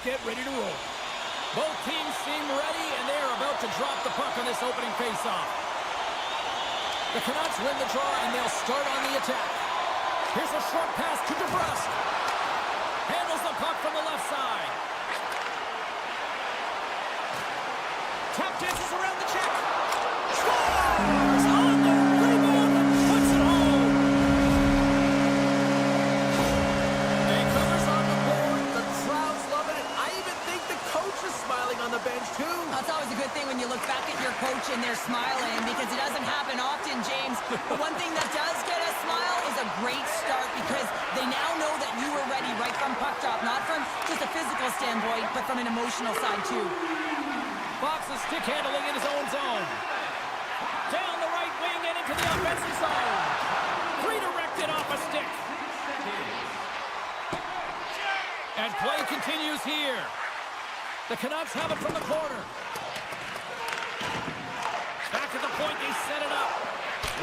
get ready to roll. Both teams seem ready, and they are about to drop the puck on this opening faceoff. The Canucks win the draw, and they'll start on the attack. Here's a short pass to DeBrusque. Handles the puck from the left side. Tap dances around the check. Scores! On the rebound and puts it home. Vancouver's on the board. The crowd's loving it. I even think the coach is smiling on the bench, too. It's always a good thing when you look back at your coach and they're smiling, because it doesn't happen often, James. But one thing that does get a smile is a great start, because they now know that you were ready right from puck drop, not from just a physical standpoint, but from an emotional side, too. Fox is stick handling in his own zone. Down the right wing and into the offensive zone. Redirected off a stick. And play continues here. The Canucks have it from the corner. Back at the point, they set it up.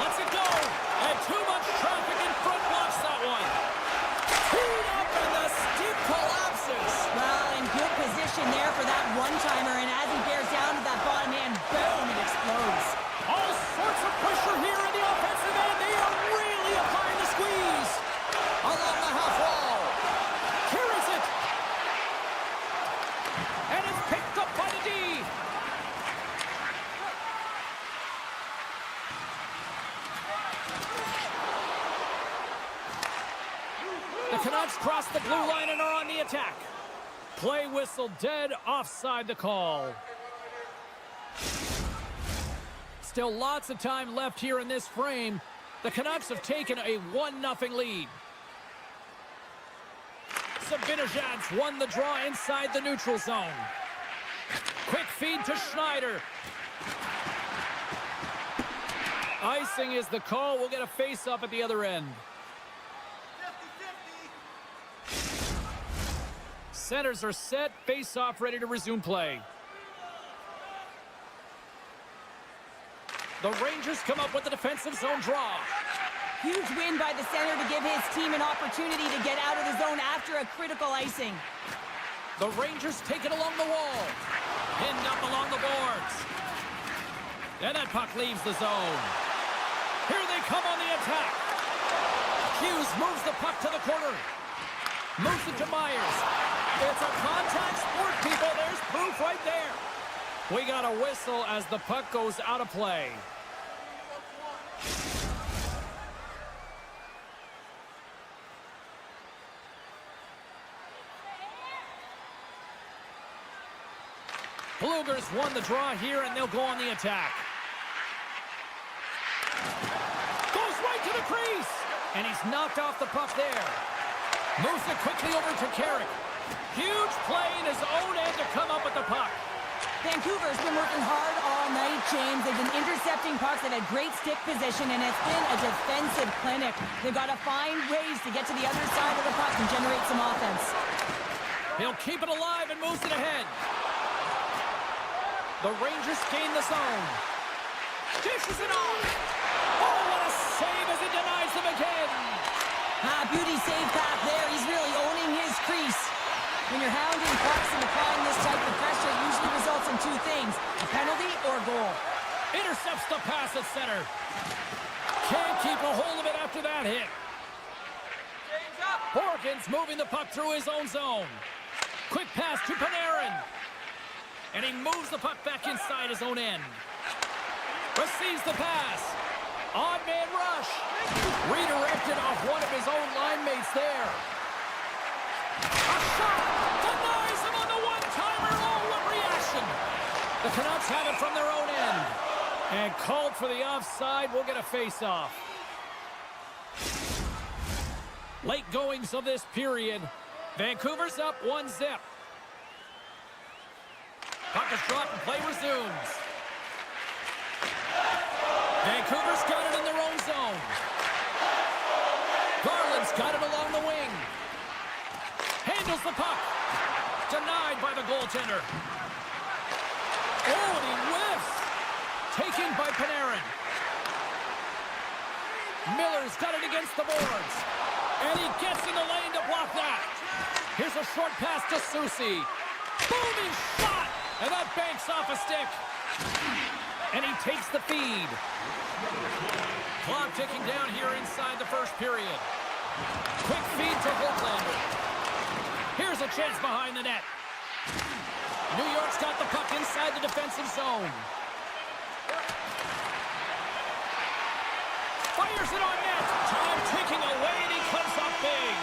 Lets it go. And too much traffic in front blocks that one. Teed up and the stick collapses. Well, in good position there for that one-timer, and as he bears down to that bottom end, boom, it explodes. All sorts of pressure here in the offensive end. They are really applying the squeeze. Along the half wall. Carries it. And it's picked up by the D. The Canucks cross the blue line and are on the attack. Play whistle dead, offside the call. Still lots of time left here in this frame. The Canucks have taken a 1-0 lead. Sabinajad's won the draw inside the neutral zone. Quick feed to Schneider. Icing is the call. We'll get a face-up at the other end. Centers are set. Face-off ready to resume play. The Rangers come up with the defensive zone draw. Huge win by the center to give his team an opportunity to get out of the zone after a critical icing. The Rangers take it along the wall. Pinned up along the boards. And that puck leaves the zone. Here they come on the attack. Hughes moves the puck to the corner. Moves it to Myers. It's a contact sport, people. There's proof right there. We got a whistle as the puck goes out of play. Blugers won the draw here, and they'll go on the attack. Goes right to the crease, and he's knocked off the puck there. Moves it quickly over to Carrick. Huge play in his own end to come up with the puck. Vancouver's been working hard all night, James. They've been intercepting pucks. They've had great stick position, and it's been a defensive clinic. They've got to find ways to get to the other side of the puck and generate some offense. He'll keep it alive and moves it ahead. The Rangers gain the zone. Dishes it off. Oh, what a save as he denies them again. Beauty save path there. He's really owning his crease. When you're hounding pucks and applying this type of pressure, it usually results in two things: a penalty or a goal. Intercepts the pass at center. Can't keep a hold of it after that hit. Horkins moving the puck through his own zone. Quick pass to Panarin. And he moves the puck back inside his own end. Receives the pass. Odd man rush. Redirected off one of his own line mates there. A shot. Denies him on the one-timer. Oh, what reaction. The Canucks have it from their own end. And called for the offside. We'll get a face-off. Late goings of this period. Vancouver's up 1-0. Puck is dropped and play resumes. Vancouver's got it in their own zone. Garland's got it along the wing. Handles the puck. Denied by the goaltender. Oh, and he whiffs. Taken by Panarin. Miller's got it against the boards. And he gets in the lane to block that. Here's a short pass to Soucy. Booming shot! And that banks off a stick. And he takes the feed. Clock ticking down here inside the first period. Quick feed to Holtlander. Here's a chance behind the net. New York's got the puck inside the defensive zone. Fires it on net. Time ticking away, and he comes up big.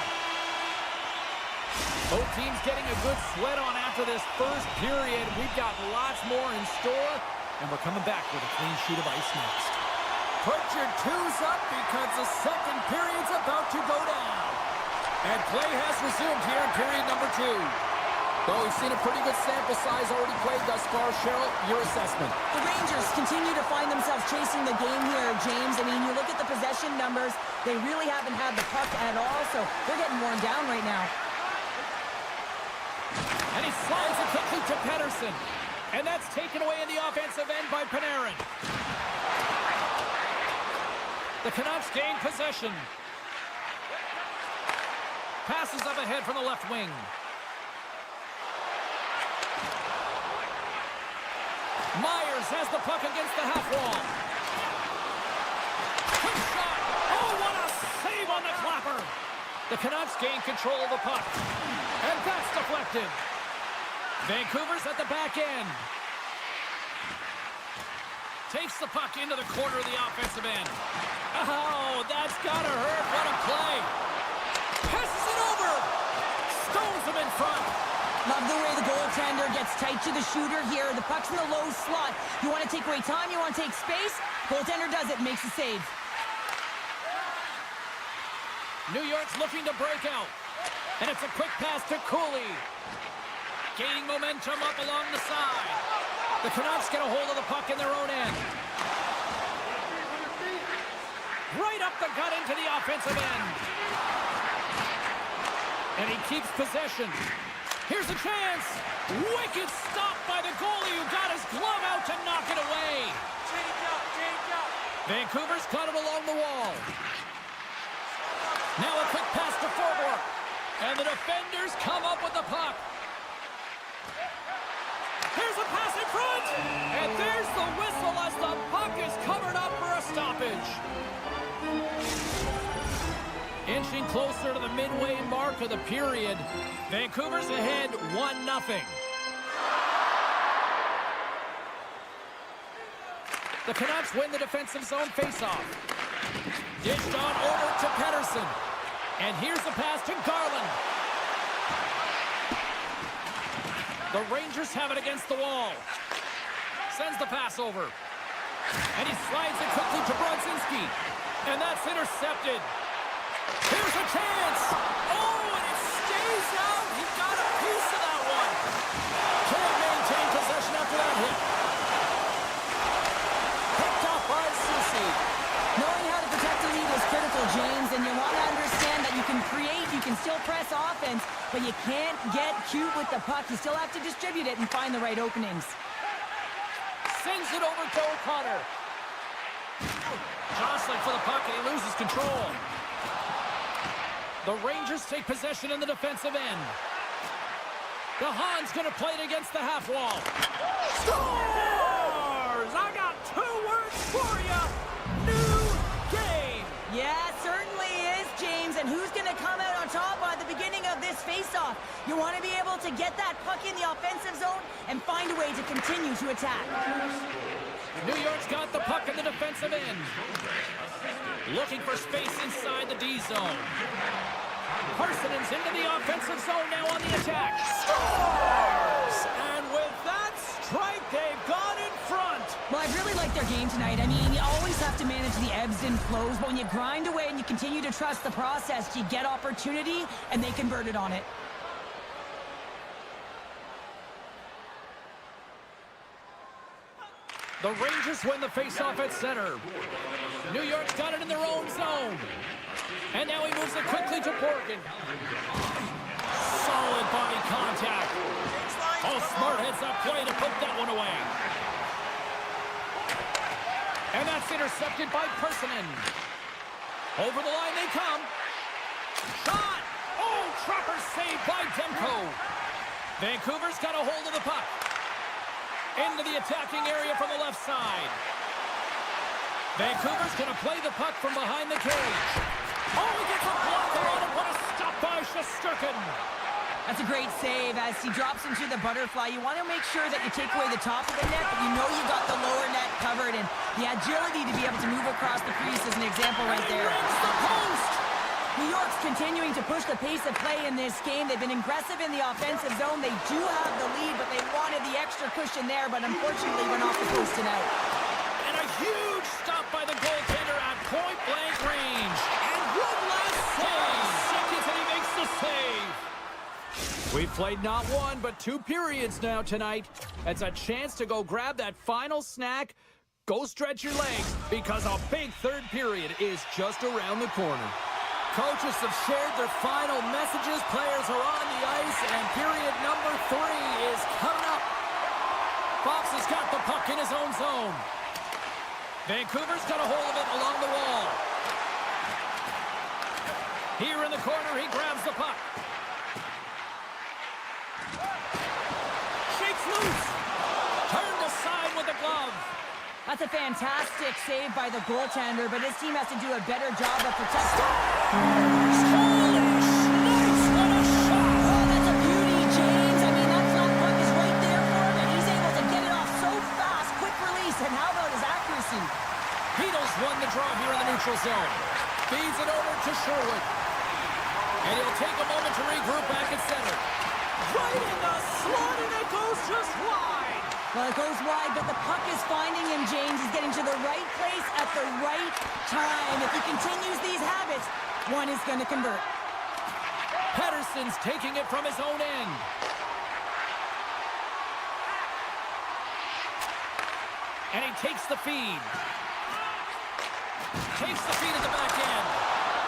Both teams getting a good sweat on after this first period. We've got lots more in store, and we're coming back with a clean sheet of ice next. Put your twos up because the second period's about to go down. And play has resumed here in period number 2. Well, we've seen a pretty good sample size already played thus far. Cheryl, your assessment. The Rangers continue to find themselves chasing the game here, James. I mean, you look at the possession numbers, they really haven't had the puck at all, so they're getting worn down right now. And he slides it quickly to Pettersson. And that's taken away in the offensive end by Panarin. The Canucks gain possession. Passes up ahead from the left wing. Myers has the puck against the half wall. Quick shot. Oh, what a save on the clapper. The Canucks gain control of the puck. And that's deflected. Vancouver's at the back end. Takes the puck into the corner of the offensive end. Oh, that's gotta hurt. What a play. Passes it over. Stones him in front. Love the way the goaltender gets tight to the shooter here. The puck's in the low slot. You want to take away time, you want to take space. Goaltender does it and makes a save. New York's looking to break out. And it's a quick pass to Cooley. Gaining momentum up along the side. The Canucks get a hold of the puck in their own end. Right up the gut into the offensive end. And he keeps possession. Here's a chance. Wicked stop by the goalie who got his glove out to knock it away. Change up. Vancouver's got it along the wall. Now a quick pass to forward. And the defenders come up with the puck. Here's a pass in front. And there's the whistle as the puck is covered up for a stoppage. Inching closer to the midway mark of the period. Vancouver's ahead 1-0. The Canucks win the defensive zone faceoff. Dished on over to Pettersson. And here's the pass to Garland. The Rangers have it against the wall. Sends the pass over. And he slides it quickly to Brodzinski. And that's intercepted. Here's a chance. Oh, and it stays out. He got a piece of that one. Can't maintain possession after that hit. Picked off by Susi. Knowing how to protect the lead is critical, James, and you want to understand that you can create, you can still press offense, but you can't get cute with the puck. You still have to distribute it and find the right openings. Sends it over to O'Connor. Jostling for the puck, and he loses control. The Rangers take possession in the defensive end. The Han's going to play it against the half wall. Scores! I got 2 words for you. New game. Yeah, certainly is, James. And who's going to come out on top at the beginning of this face-off? You want to be able to get that puck in the offensive zone and find a way to continue to attack. New York's got the puck in the defensive end. Looking for space inside the D zone. Parsonen's into the offensive zone now on the attack. Scores! And with that strike, they've gone in front. Well, I really like their game tonight. I mean, you always have to manage the ebbs and flows, but when you grind away and you continue to trust the process, you get opportunity, and they converted on it. The Rangers win the faceoff at center. New York's got it in their own zone. And now he moves it quickly to Borgen. Solid body contact. Oh, smart heads-up play to put that one away. And that's intercepted by Parsonen. Over the line they come. Shot! Oh, Trapper saved by Demko. Vancouver's got a hold of the puck. Into the attacking area from the left side. Vancouver's going to play the puck from behind the cage. Oh, he gets a blocker on it. What a stop by Shesterkin. That's a great save as he drops into the butterfly. You want to make sure that you take away the top of the net, but you know you got the lower net covered, and the agility to be able to move across the crease is an example right there. Rings the post. New York's continuing to push the pace of play in this game. They've been aggressive in the offensive zone. They do have the lead, but they wanted the extra cushion there, but unfortunately went off the post tonight. And a huge stop by the goaltender at point-blank range. And one last save. Seconds, and he makes the save. We've played not one, but 2 periods now tonight. It's a chance to go grab that final snack. Go stretch your legs, because a big third period is just around the corner. Coaches have shared their final messages. Players are on the ice, and period number 3 is coming up. Fox has got the puck in his own zone. Vancouver's got a hold of it along the wall. Here in the corner, he grabs the puck. Shakes loose. Turned aside with the glove. That's a fantastic save by the goaltender, but his team has to do a better job of protecting. Holy smokes, what a shot! Oh, that's a beauty, James. I mean, that flat puck is right there for him, and he's able to get it off so fast. Quick release, and how about his accuracy? Beatles won the draw here in the neutral zone. Feeds it over to Sherwood. And he'll take a moment to regroup back at center. Right in the slot, and it goes just wide. Well, it goes wide, but the puck is finding him, James. He's getting to the right place at the right time. If he continues these habits, one is going to convert. Pettersson's taking it from his own end. And he takes the feed. Takes the feed at the back end.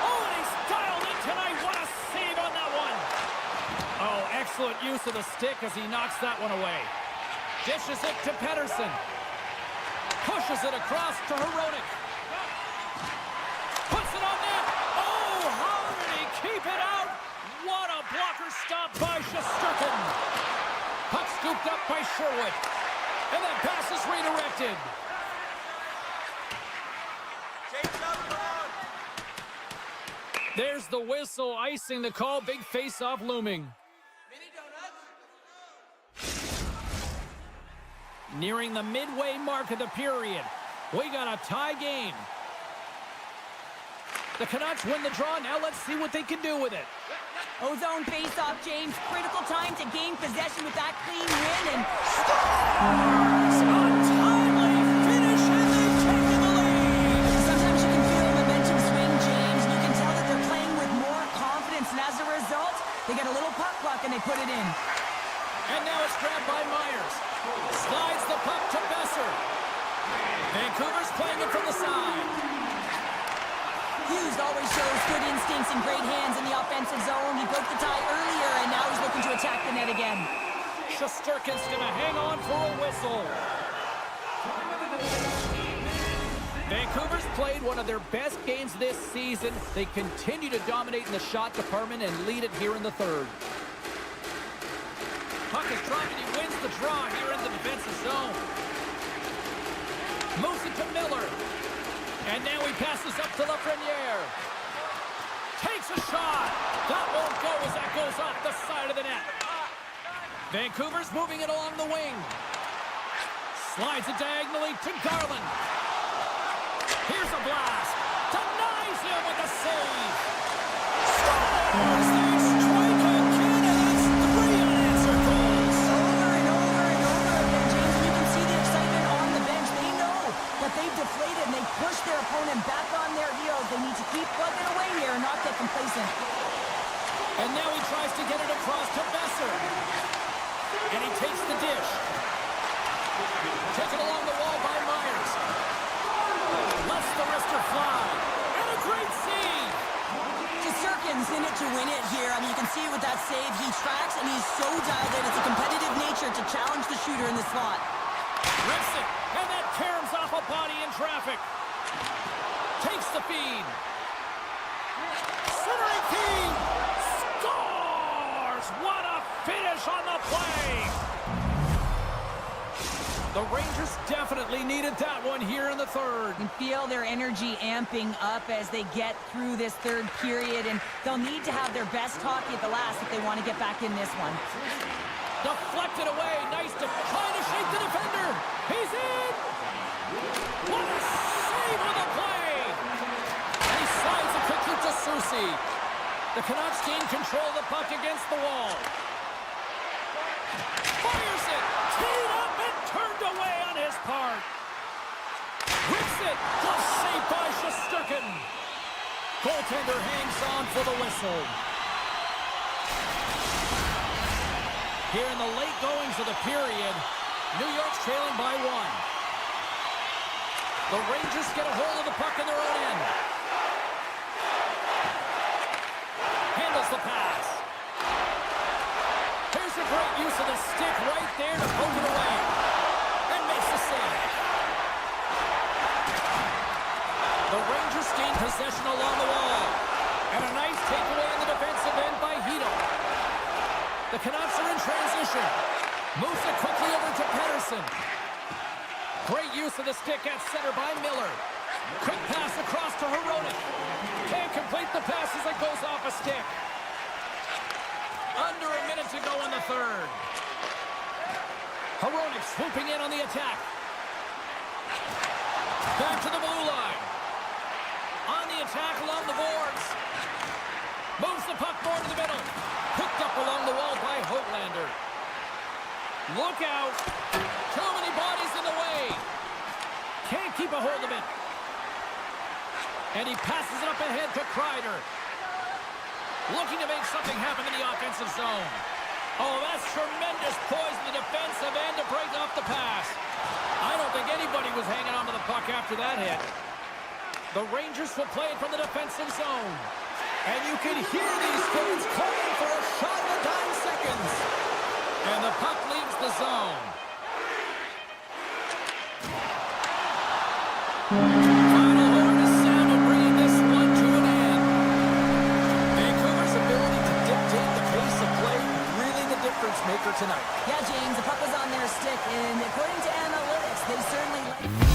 Oh, and he's dialed in tonight. What a save on that one. Oh, excellent use of the stick as he knocks that one away. Dishes it to Pettersson. Pushes it across to Hronek. Puts it on net. Oh, how did he keep it out? What a blocker stop by Shesterkin. Puck scooped up by Sherwood. And that pass is redirected. There's the whistle, icing the call. Big face-off looming. Nearing the midway mark of the period. We got a tie game. The Canucks win the draw. Now let's see what they can do with it. Ozone face-off, James. Critical time to gain possession with that clean win and scores! Untimely finish, and they've taken the lead. Sometimes you can feel the momentum swing, James, and you can tell that they're playing with more confidence, and as a result, they get a little puck luck and they put it in. And now it's grabbed by Myers. Slides the puck to Besser. Vancouver's playing it from the side. Hughes always shows good instincts and great hands in the offensive zone. He broke the tie earlier, and now he's looking to attack the net again. Shesterkin's going to hang on for a whistle. Vancouver's played one of their best games this season. They continue to dominate in the shot department and lead it here in the third. Puck is dropped and he wins the draw here in the defensive zone. Moves it to Miller. And now he passes up to Lafreniere. Takes a shot. That won't go as that goes off the side of the net. Vancouver's moving it along the wing. Slides it diagonally to Garland. Here's a blast. Denies him with a save. Scores! They strike again, and that's 3 unanswered goals. Over and over and over again, James. You can see the excitement on the bench. They know that they've deflated and they push their opponent back on their heels. They need to keep plugging away here and not get complacent. And now he tries to get it across to Besser. And he takes the dish. Taken along the wall by Myers. Lets the wrister fly. And a great save. Shesterkin's in it to win it here. I mean, you can see with that save, he tracks and he's so dialed in. It's a competitive nature to challenge the shooter in the slot. Rips it. And that caroms off a body in traffic. Takes the feed. Centering feed. Scores! What a finish finish on the play. The Rangers definitely needed that one here in the third. You can feel their energy amping up as they get through this third period, and they'll need to have their best hockey at the last if they want to get back in this one. Deflected away. Nice to try to shake the defender. He's in. What a save on the play. And he slides it quickly to Susi. The Canucks gain control of the puck against the wall. Fires it. Teed up and turned away on his part. Rips it. Glove saved by Shesterkin. Goaltender hangs on for the whistle. Here in the late goings of the period, New York's trailing by 1. The Rangers get a hold of the puck in their own end. Handles the pass. Here's a great use of the stick right there to poke it away. And makes the save. The Rangers gain possession along the wall. And a nice takeaway in the defensive end by Hito. The Canucks are in transition. Moves it quickly over to Pettersson. Great use of the stick at center by Miller. Quick pass across to Hronek. Can't complete the pass as it goes off a stick. Under a minute to go in the third. Hronek swooping in on the attack. Back to the blue line. On the attack along the boards. Moves the puck more to the middle. Picked up along the wall by Höglander. Look out. Too many bodies in the way. Can't keep a hold of it. And he passes it up ahead to Kreider. Looking to make something happen in the offensive zone. Oh, that's tremendous poise in the defensive end to break off the pass. I don't think anybody was hanging on to the puck after that hit. The Rangers will play it from the defensive zone. And you can hear these fans calling for a shot in the dying seconds. And the puck leaves the zone. Final horn is sounded, bringing this one to an end. Vancouver's ability to dictate the pace of play, really the difference maker tonight. Yeah, James, the puck was on their stick, and according to analytics, they certainly like...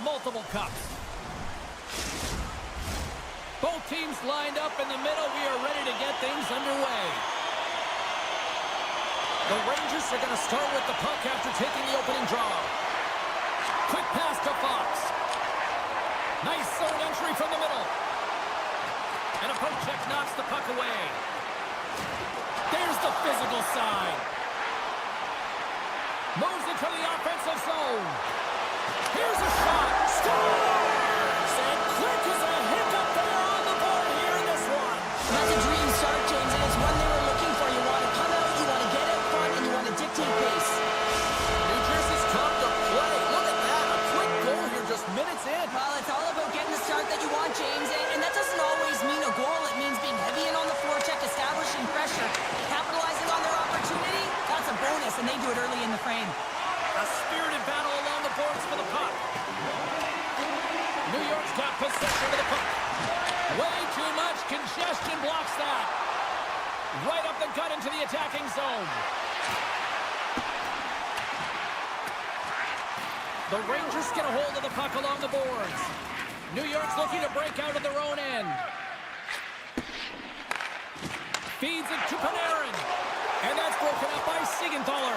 multiple cups. Both teams lined up in the middle. We are ready to get things underway. The Rangers are going to start with the puck after taking the opening draw. Quick pass to Fox. Nice zone entry from the middle. And a poke check knocks the puck away. There's the physical side. Moves into the offensive zone. Here's a shot. Scores! And quick as a hiccup there on the board here in this one. That's a dream start, James, and it's one they were looking for. You want to come out, you want to get out front, and you want to dictate pace. New Jersey's come to play. Look at that. A quick goal here just minutes in. Well, it's all about getting the start that you want, James, and that doesn't always mean a goal. It means being heavy in on the forecheck, establishing pressure, capitalizing on their opportunity. That's a bonus, and they do it early in the frame. A spirited battle along the boards for the puck. New York's got possession of the puck. Way too much congestion blocks that. Right up the gut into the attacking zone. The Rangers get a hold of the puck along the boards. New York's looking to break out of their own end. Feeds it to Panarin. And that's broken up by Siegenthaler.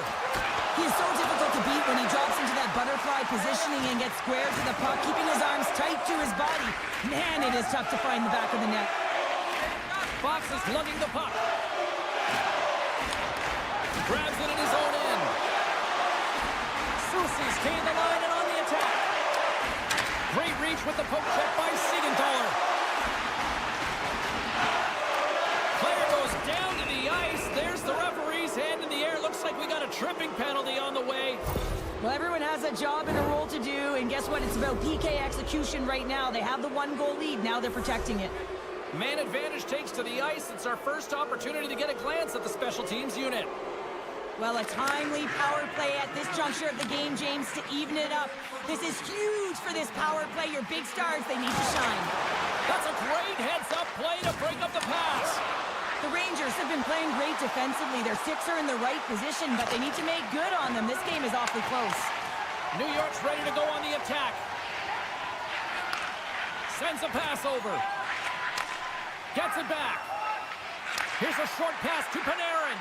He is so difficult to beat when he drops into that butterfly positioning and gets square to the puck, keeping his arms tight to his body. Man, it is tough to find the back of the net. Fox is lugging the puck. Grabs it in his own end. Soucy's gained the line and on the attack. Great reach with the poke check by Siegenthaler. Player goes down to the ice. There's the referee's hand in the air. Looks like we got a tripping penalty on the way. Well, everyone has a job and a role to do, and guess what? It's about PK execution right now. They have the one-goal lead. Now they're protecting it. Man advantage takes to the ice. It's our first opportunity to get a glance at the special teams unit. Well, a timely power play at this juncture of the game, James, to even it up. This is huge for this power play. Your big stars, they need to shine. That's a great heads-up play to break up the pass. The Rangers have been playing great defensively. Their sticks are in the right position, but they need to make good on them. This game is awfully close. New York's ready to go on the attack. Sends a pass over. Gets it back. Here's a short pass to Panarin.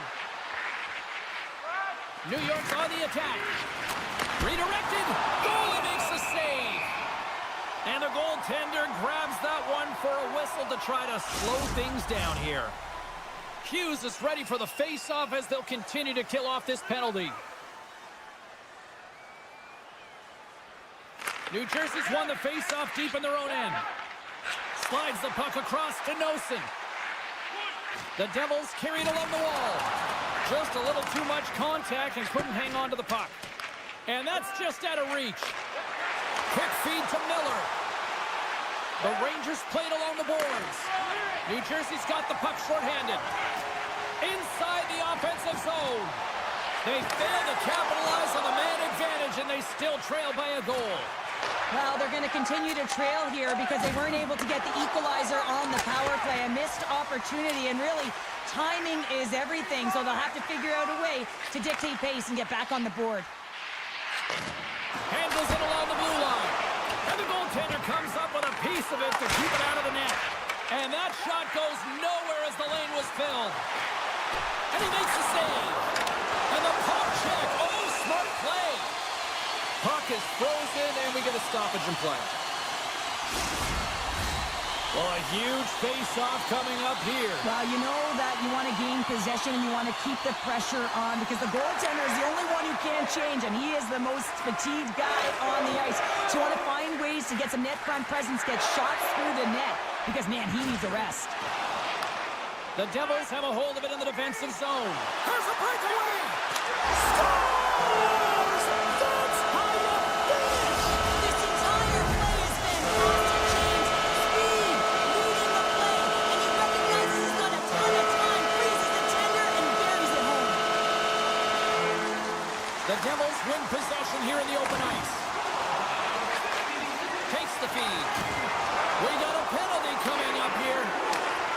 New York's on the attack. Redirected. Goalie makes the save. And the goaltender grabs that one for a whistle to try to slow things down here. Hughes is ready for the face-off as they'll continue to kill off this penalty. New Jersey's won the face-off deep in their own end. Slides the puck across to Nosen. The Devils carried along the wall. Just a little too much contact and couldn't hang on to the puck. And that's just out of reach. Quick feed to Miller. The Rangers played along the boards. New Jersey's got the puck shorthanded. Inside the offensive zone. They fail to capitalize on the man advantage, and they still trail by a goal. Well, they're going to continue to trail here because they weren't able to get the equalizer on the power play. A missed opportunity, and really, timing is everything, so they'll have to figure out a way to dictate pace and get back on the board. Handles it along the blue line. And the goaltender comes up with a piece of it to keep it out of the net. And that shot goes nowhere as the lane was filled. And he makes the save. And the puck check. Oh, smart play. Puck is frozen, and we get a stoppage in play. Well, a huge face-off coming up here. Well, you know that you want to gain possession and you want to keep the pressure on because the goaltender is the only one who can't change, and he is the most fatigued guy on the ice. So you want to find ways to get some net front presence, get shots through the net, because, man, he needs a rest. The Devils have a hold of it in the defensive zone. Here's a breakaway! Scores! That's how you finish! This entire play has been constant change, speed, leading the play, and he recognizes he's got a ton of time, freezes the tender, and buries it home. The Devils win possession here in the open ice. Takes the feed. We got a penalty coming up here.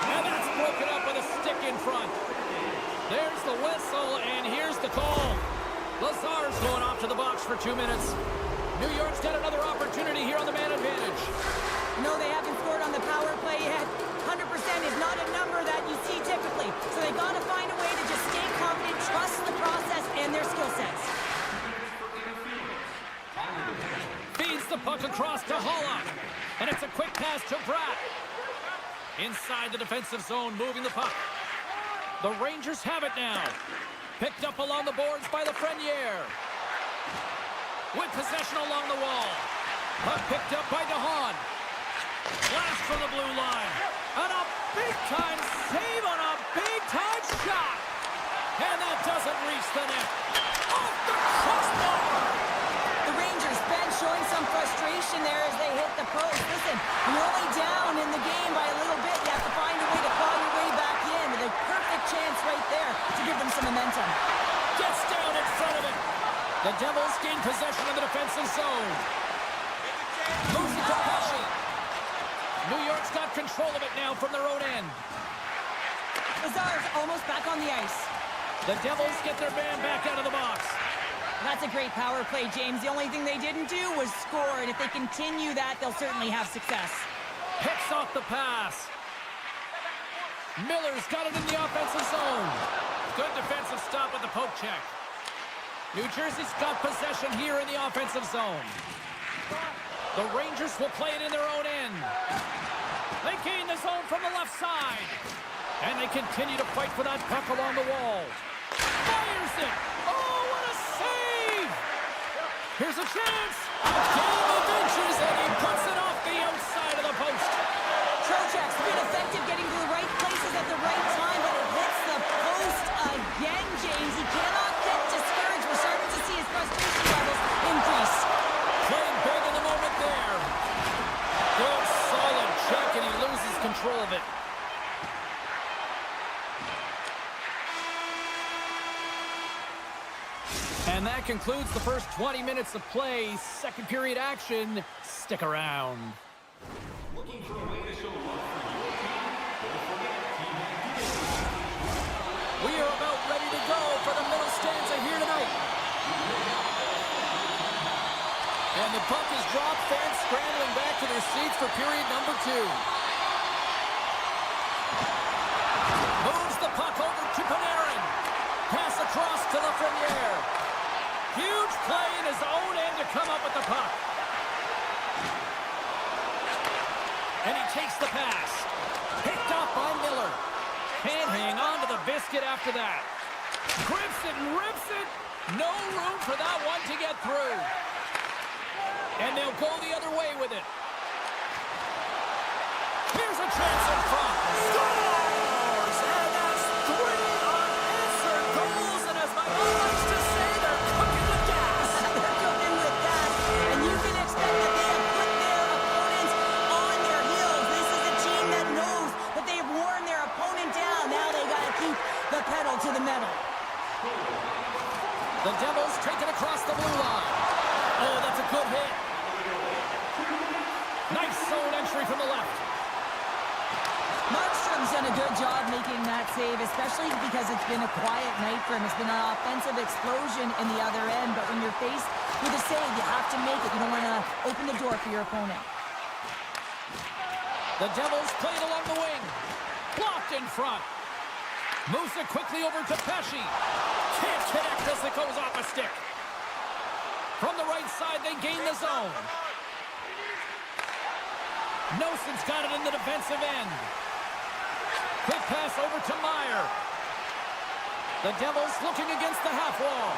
And that's broken up with a stick in front. There's the whistle, and here's the call. Lazar's going off to the box for 2 minutes. New York's got another opportunity. opportunity here on the man advantage. No, they haven't scored on the power play yet. 100% is not a number that you see typically. So they got to find a way to just stay confident, trust the process and their skill sets. Feeds the puck across to Holla. And it's a quick pass to Bratt. Inside the defensive zone, moving the puck. The Rangers have it now. Picked up along the boards by Lafreniere. With possession along the wall. Puck picked up by DeHaan. Blast from the blue line. And a big-time save on a big-time shot. And that doesn't reach the net. Off the crossbar. The Rangers bench showing some frustration there as they hit the post. Listen, when you're only down in the game by a little bit, you have to find a way to claw your way back in. The perfect chance right there to give them some momentum. Gets down in front of it. The Devils gain possession of the defensive zone. Moves it to Pesci. New York's got control of it now from their own end. Lazar's almost back on the ice. The Devils get their man back out of the box. That's a great power play, James. The only thing they didn't do was score, and if they continue that, they'll certainly have success. Picks off the pass. Miller's got it in the offensive zone. Good defensive stop with the poke check. New Jersey's got possession here in the offensive zone. The Rangers will play it in their own end. They gain the zone from the left side. And they continue to fight for that puck along the wall. Fires it! Oh, what a save! Here's a chance! Game adventures, and he puts it off the outside of the post. Trocheck's been effective getting to the right places at the right time, but it hits the post again, James. He cannot get discouraged. We're starting to see his frustration levels increase. Playing big in the moment there. Good, solid check, and he loses control of it. And that concludes the first 20 minutes of play. Second period action. Stick around. Looking for a way to show love for your team? Don't forget Team Activity. We are about ready to go for the middle stanza here tonight. And the puck is dropped. Fans scrambling back to their seats for period number 2. Moves the puck over to Panarin. Pass across to Lafreniere. Huge play in his own end to come up with the puck. And he takes the pass. Picked off by Miller. Can't hang on to the biscuit after that. Grips it and rips it. No room for that one to get through. And they'll go the other way with it. Here's a chance in front. Scores! And that's 3 unanswered goals. And as my mom likes to say, they're cooking with gas. They're cooking with gas, and you can expect that they have put their opponents on their heels. This is a team that knows that they've worn their opponent down. Now they got to keep the pedal to the metal. The Devils take it across the blue line. Oh, that's a good hit. Nice zone entry from the left. Markstrom's done a good job making that save, especially because it's been a quiet night for him. It's been an offensive explosion in the other end, but when you're faced with a save, you have to make it. You don't want to open the door for your opponent. The Devils play it along the wing. Blocked in front. Moves it quickly over to Pesci. Can't connect as it goes off a stick. From the right side, they gain the zone. Noson's got it in the defensive end. Quick pass over to Meyer. The Devils looking against the half wall.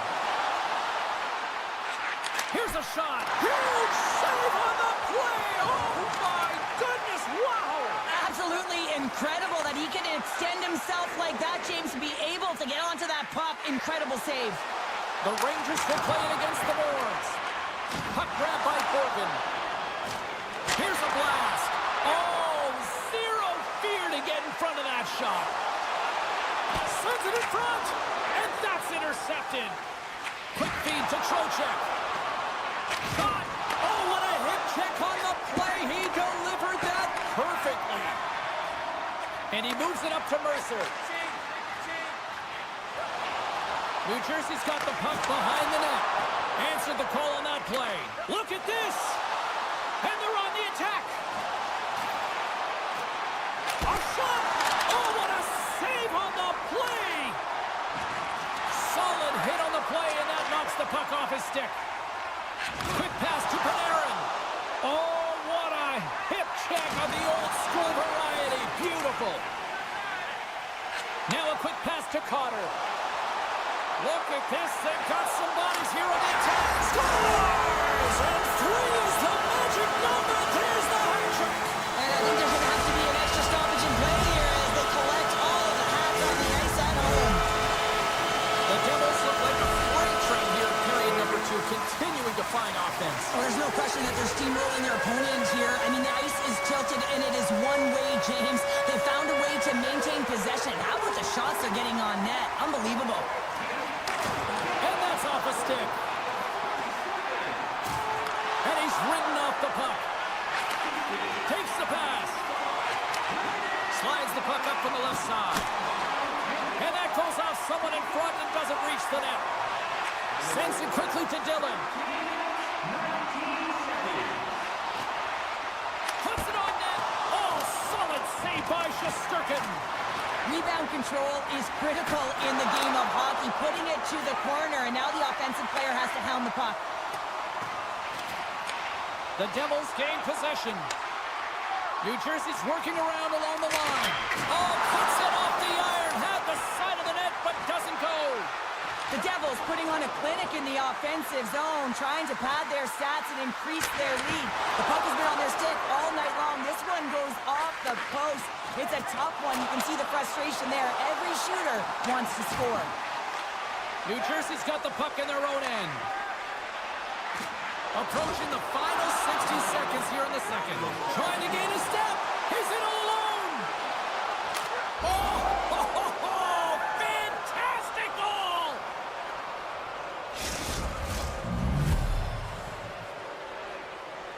Here's a shot. Huge save on the play. Oh, my goodness. Wow. Absolutely incredible that he can extend himself like that, James, to be able to get onto that puck. Incredible save. The Rangers will play it against the boards. Puck grab by Borgen. Here's a blast. Oh, zero fear to get in front of that shot. Sends it in front. And that's intercepted. Quick feed to Trocheck. Shot. Oh, what a hip check on the play. He delivered that perfectly. And he moves it up to Mercer. New Jersey's got the puck behind the net. Answered the call on that play. Look at this. attack. A shot! Oh, what a save on the play! Solid hit on the play, and that knocks the puck off his stick. Quick pass to Panarin. Oh, what a hip check on the old school variety. Beautiful. Now a quick pass to Cotter. Look at this. They've got some bodies here on the attack. Scores! And 3 is the magic number. There's the hat trick. And I think there's going to have to be an extra stoppage in play here as they collect all of the hats on the ice at home. The Devils look like a freight train here in period number 2, continuing to find offense. Well, there's no question that they're steamrolling their opponent here. I mean, the ice is tilted, and it is one way, James. They found a way to maintain possession. How about the shots they're getting on net? Unbelievable. And that's off a stick. And he's ridden off the puck. Takes the pass. Slides the puck up from the left side. And that goes off someone in front and doesn't reach the net. Sends it quickly to Dillon. Puts it on net. Oh, solid save by Shesterkin. Rebound control is critical in the game of hockey, putting it to the corner, and now the offensive player has to hound the puck. The Devils gain possession. New Jersey's working around along the line. Oh, puts it off the iron. Had the side of the net, but doesn't go. The Devils putting on a clinic in the offensive zone, trying to pad their stats and increase their lead. The puck has been on their stick all night long. This one goes off the post. It's a tough one. You can see the frustration there. Every shooter wants to score. New Jersey's got the puck in their own end. Approaching the final 60 seconds here in the second. Trying to gain a step. He's in all alone. Oh, fantastic goal!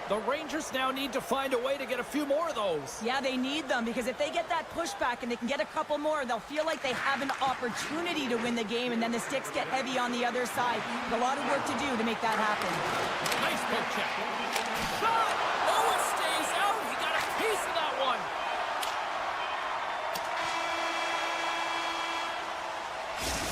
The Rangers now need to find a way to get a few more of those. Yeah, they need them, because if they get that pushback and they can get a couple more, they'll feel like they have an opportunity to win the game, and then the sticks get heavy on the other side. A lot of work to do to make that happen. Nice poke check. Shot! Oh, it stays out. He got a piece of that one.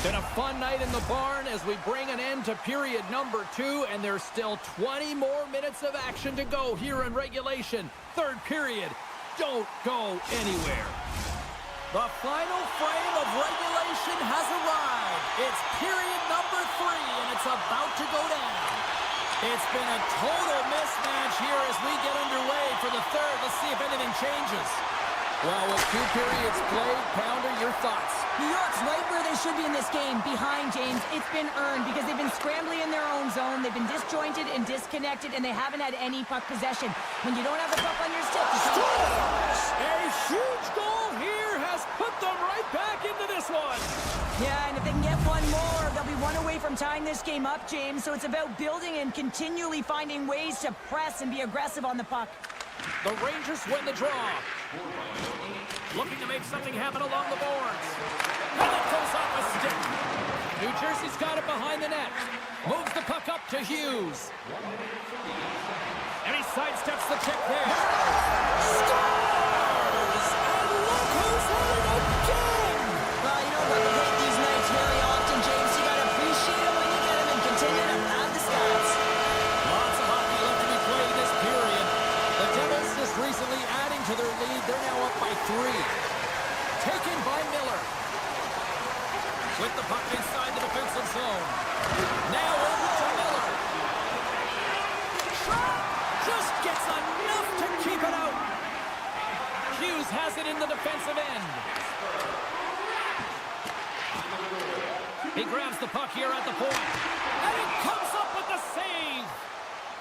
Been a fun night in the barn as we bring an end to period number 2, and there's still 20 more minutes of action to go here in regulation. Third period. Don't go anywhere. The final frame of regulation has arrived. It's period number 3, and it's about to go down. It's been a total mismatch here as we get underway for the third. Let's see if anything changes. Well, with 2 periods played, Pounder, your thoughts? New York's right where they should be in this game, behind James. It's been earned because they've been scrambling in their own zone. They've been disjointed and disconnected, and they haven't had any puck possession. When you don't have the puck on your stick, you can't... A huge goal here has put them right back into this one. Yeah, and if they can get one more, they'll be one away from tying this game up, James. So it's about building and continually finding ways to press and be aggressive on the puck. The Rangers win the draw. Looking to make something happen along the boards. And it goes off a stick. New Jersey's got it behind the net. Moves the puck up to Hughes. And he sidesteps the kick there. Scores! And look who's at it again! Well, you don't get to hit these nights very often, James. You got to appreciate them when you get them and continue to pad the stats. Lots of hockey left to be played this period. The Devils just recently adding to their lead. They're now up by 3. Taken by Miller. With the puck inside the defensive zone. Now over to Miller. Shot! Just gets enough to keep it out. Hughes has it in the defensive end. He grabs the puck here at the point. And he comes up with the save.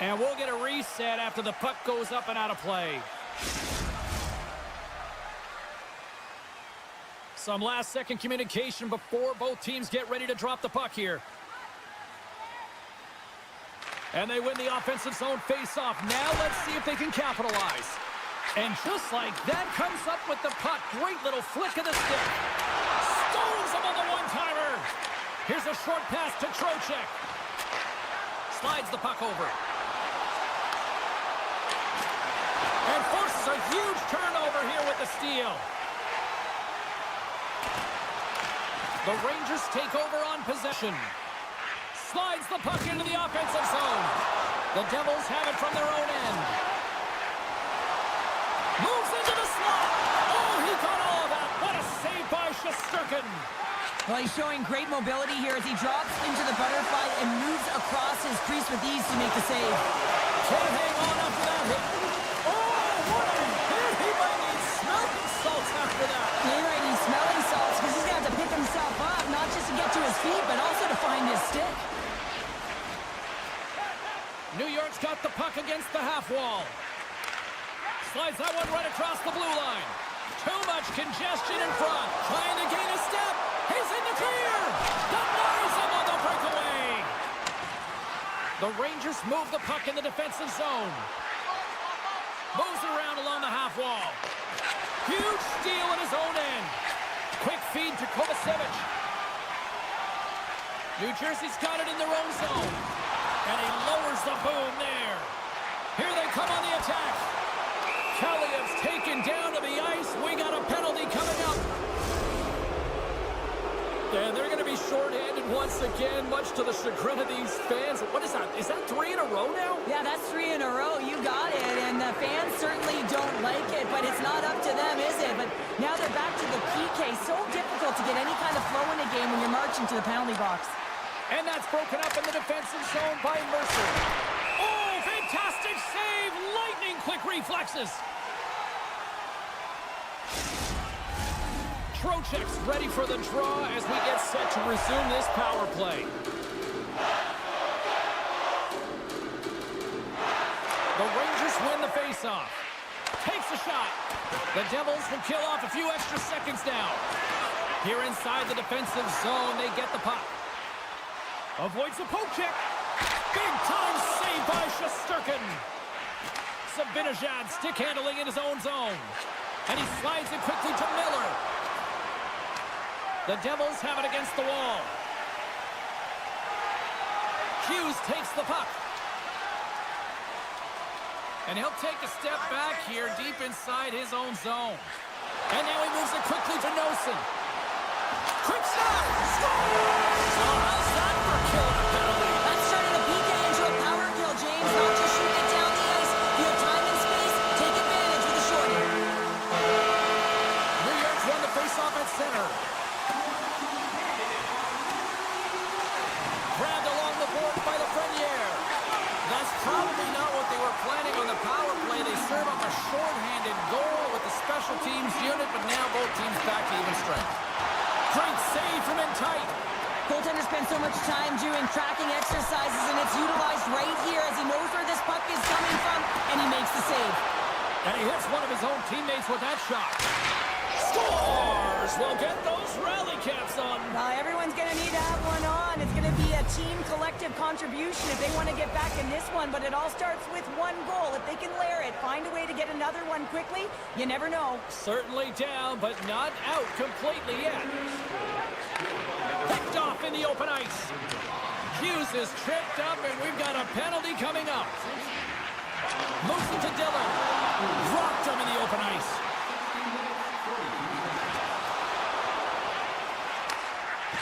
And we'll get a reset after the puck goes up and out of play. Some last-second communication before both teams get ready to drop the puck here. And they win the offensive zone face-off. Now let's see if they can capitalize. And just like that, comes up with the puck. Great little flick of the stick. Stones him on the one-timer. Here's a short pass to Trocheck. Slides the puck over. turnover here with the steal. The Rangers take over on possession. Slides the puck into the offensive zone. The Devils have it from their own end. Moves into the slot. Oh, he caught all of that. What a save by Shesterkin. Well, he's showing great mobility here as he drops into the butterfly and moves across his crease with ease to make the save. Can't hang on after that hit. Oh, what a hit. He might need smelling salts after that. He might need smelling salts because he's going to have to pick himself up, not just to get to his feet, but also to find his stick. New York's got the puck against the half wall. Slides that one right across the blue line. Too much congestion in front. Trying to gain a step. He's in the clear. Denies him on the breakaway. The Rangers move the puck in the defensive zone. Moves around along the half wall. Huge steal at his own end. Quick feed to Kovacevic. New Jersey's got it in their own zone. And he lowers the boom there. Here they come on the attack. Kaliev's taken down to the ice. We got a penalty coming up. And they're going to be shorthanded once again, much to the chagrin of these fans. What is that? Is that 3 in a row now? Yeah, that's 3 in a row. You got it. And the fans certainly don't like it, but it's not up to them, is it? But now they're back to the PK. So difficult to get any kind of flow in a game when you're marching to the penalty box. And that's broken up in the defensive zone by Mercer. Oh, fantastic save! Lightning quick reflexes. Trocheck's ready for the draw as we get set to resume this power play. The Rangers win the faceoff. Takes a shot. The Devils will kill off a few extra seconds now. Here inside the defensive zone, they get the puck. Avoids a poke check. Big time save by Shesterkin. Sabinajad stick handling in his own zone. And he slides it quickly to Miller. The Devils have it against the wall. Hughes takes the puck. And he'll take a step back here deep inside his own zone. And now he moves it quickly to Nosen. Quick stop! Scores! Oh, how's that for killing a penalty? That's turning a PK into a power kill, James. Not just shooting it down the ice. You have time and space. Take advantage with a shorty. New York's won the faceoff at center. Grabbed along the board by the Frenier. That's probably not what they were planning on the power play. They serve up a shorthanded goal with the special teams unit, but now both teams back to even strength. Great save from in tight. Goaltender spends so much time doing tracking exercises, and it's utilized right here as he knows where this puck is coming from, and he makes the save. And he hits one of his own teammates with that shot. Scores! We'll get those rally caps on. Everyone's going to need to have one on. It's going to be a team collective contribution if they want to get back in this one, but it all starts with one goal. If they can layer it, find a way to get another one quickly, you never know. Certainly down, but not out completely yet. Picked off in the open ice. Hughes is tripped up, and we've got a penalty coming up. Moves it to Dillon. Dropped him in the open ice.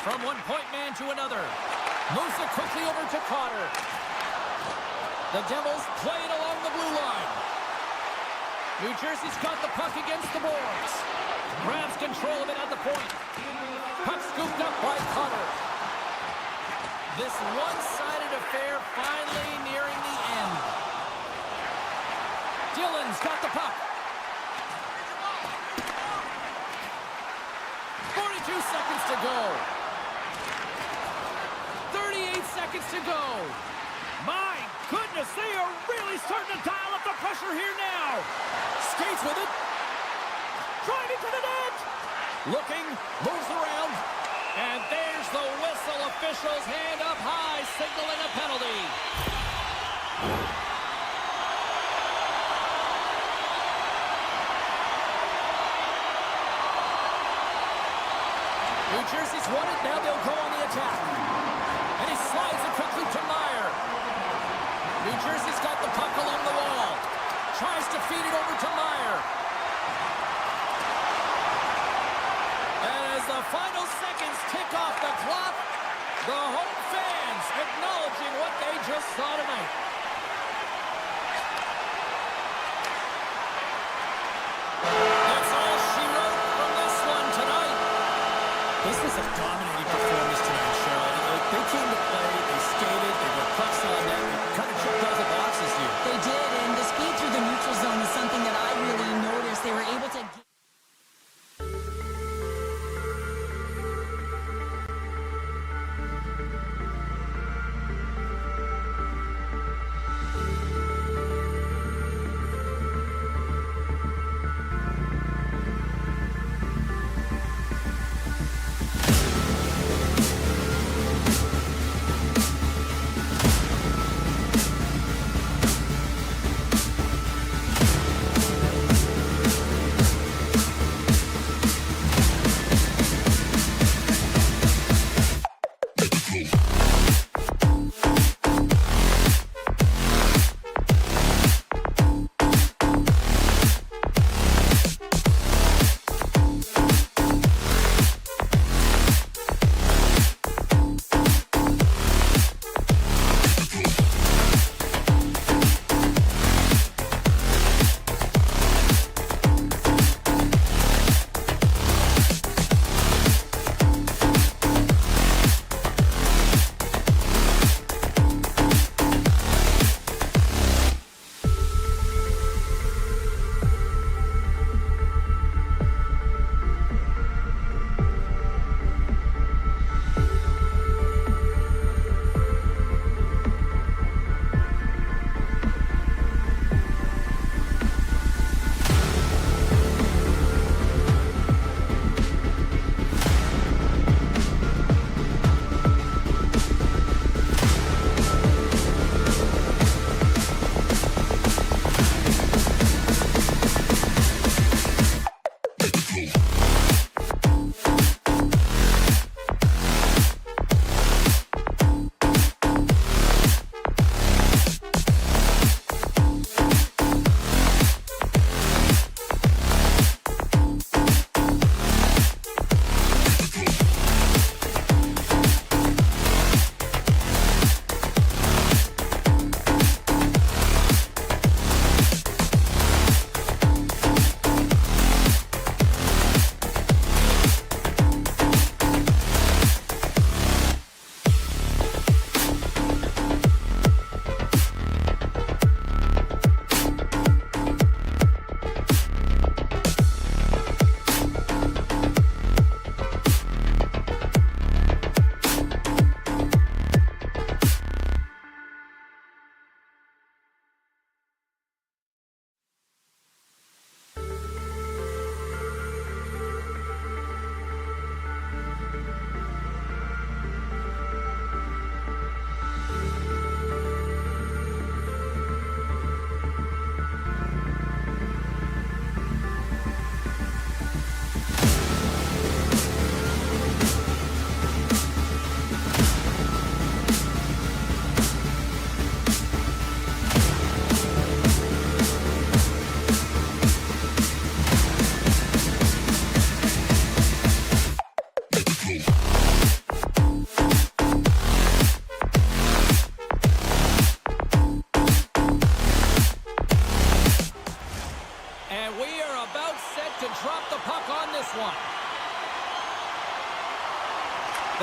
From one point man to another. Moves it quickly over to Cotter. The Devils play it along the blue line. New Jersey's got the puck against the boards. Grabs control of it at the point. Puck scooped up by Cotter. This one-sided affair finally nearing the end. Dillon's got the puck. 42 seconds to go. 38 seconds to go. My goodness, they are really starting to dial up the pressure here now. Skates with it. Driving to the net. Looking, moves around. And there's the whistle. Officials hand up high, signaling a penalty. New Jersey's won it. Now they'll go on the attack. And he slides it quickly to Meyer. New Jersey's got the puck along the wall. Tries to feed it over to Meyer. dominating performance tonight, Cheryl. They came to play, they skated, they were pucks on net, kind of checked all the boxes here. They did, and the speed through the neutral zone is something that I really noticed. They were able to...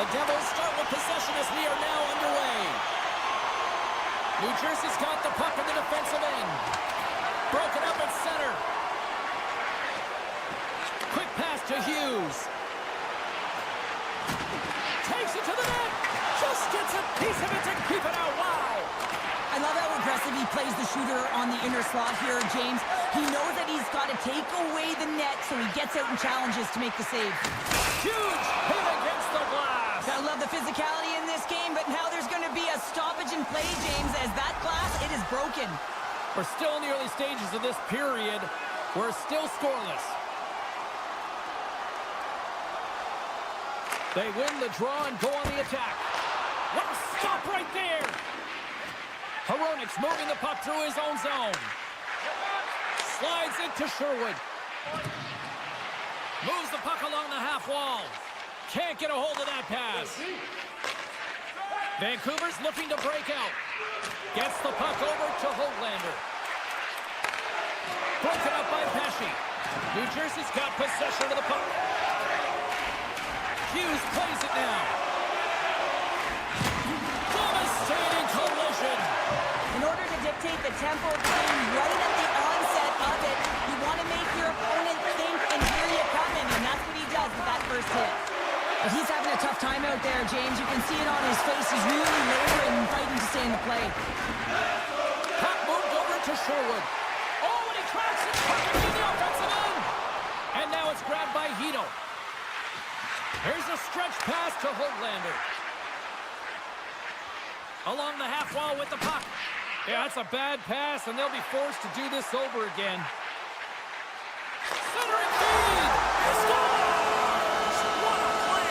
The Devils start with possession as we are now underway. New Jersey's got the puck in the defensive end. Broken up at center. Quick pass to Hughes. Takes it to the net. Just gets a piece of it to keep it out. Wow. I love how aggressive he plays the shooter on the inner slot here, James. He knows that he's got to take away the net, so he gets out and challenges to make the save. Huge hit against the glass. I love the physicality in this game, but now there's going to be a stoppage in play, James, as that glass, it is broken. We're still in the early stages of this period. We're still scoreless. They win the draw and go on the attack. What a stop right there. Hronik's moving the puck through his own zone. Slides it to Sherwood. Moves the puck along the half wall. Can't get a hold of that pass. Vancouver's looking to break out. Gets the puck over to Hoglander. Broken up by Pesci. New Jersey's got possession of the puck. Hughes plays it now. Devastating collision. In order to dictate the tempo of the game right at the onset of it, you want to make your opponent think and hear you coming, and that's what he does with that first hit. But he's having a tough time out there, James. You can see it on his face. He's really laboring and fighting to stay in the play. Puck moved over to Sherwood. Oh, and he cracks it perfectly in the offensive end. And now it's grabbed by Hito. Here's a stretch pass to Höglander. Along the half wall with the puck. Yeah, that's a bad pass, and they'll be forced to do this over again. Centering feed! Scores! What a play!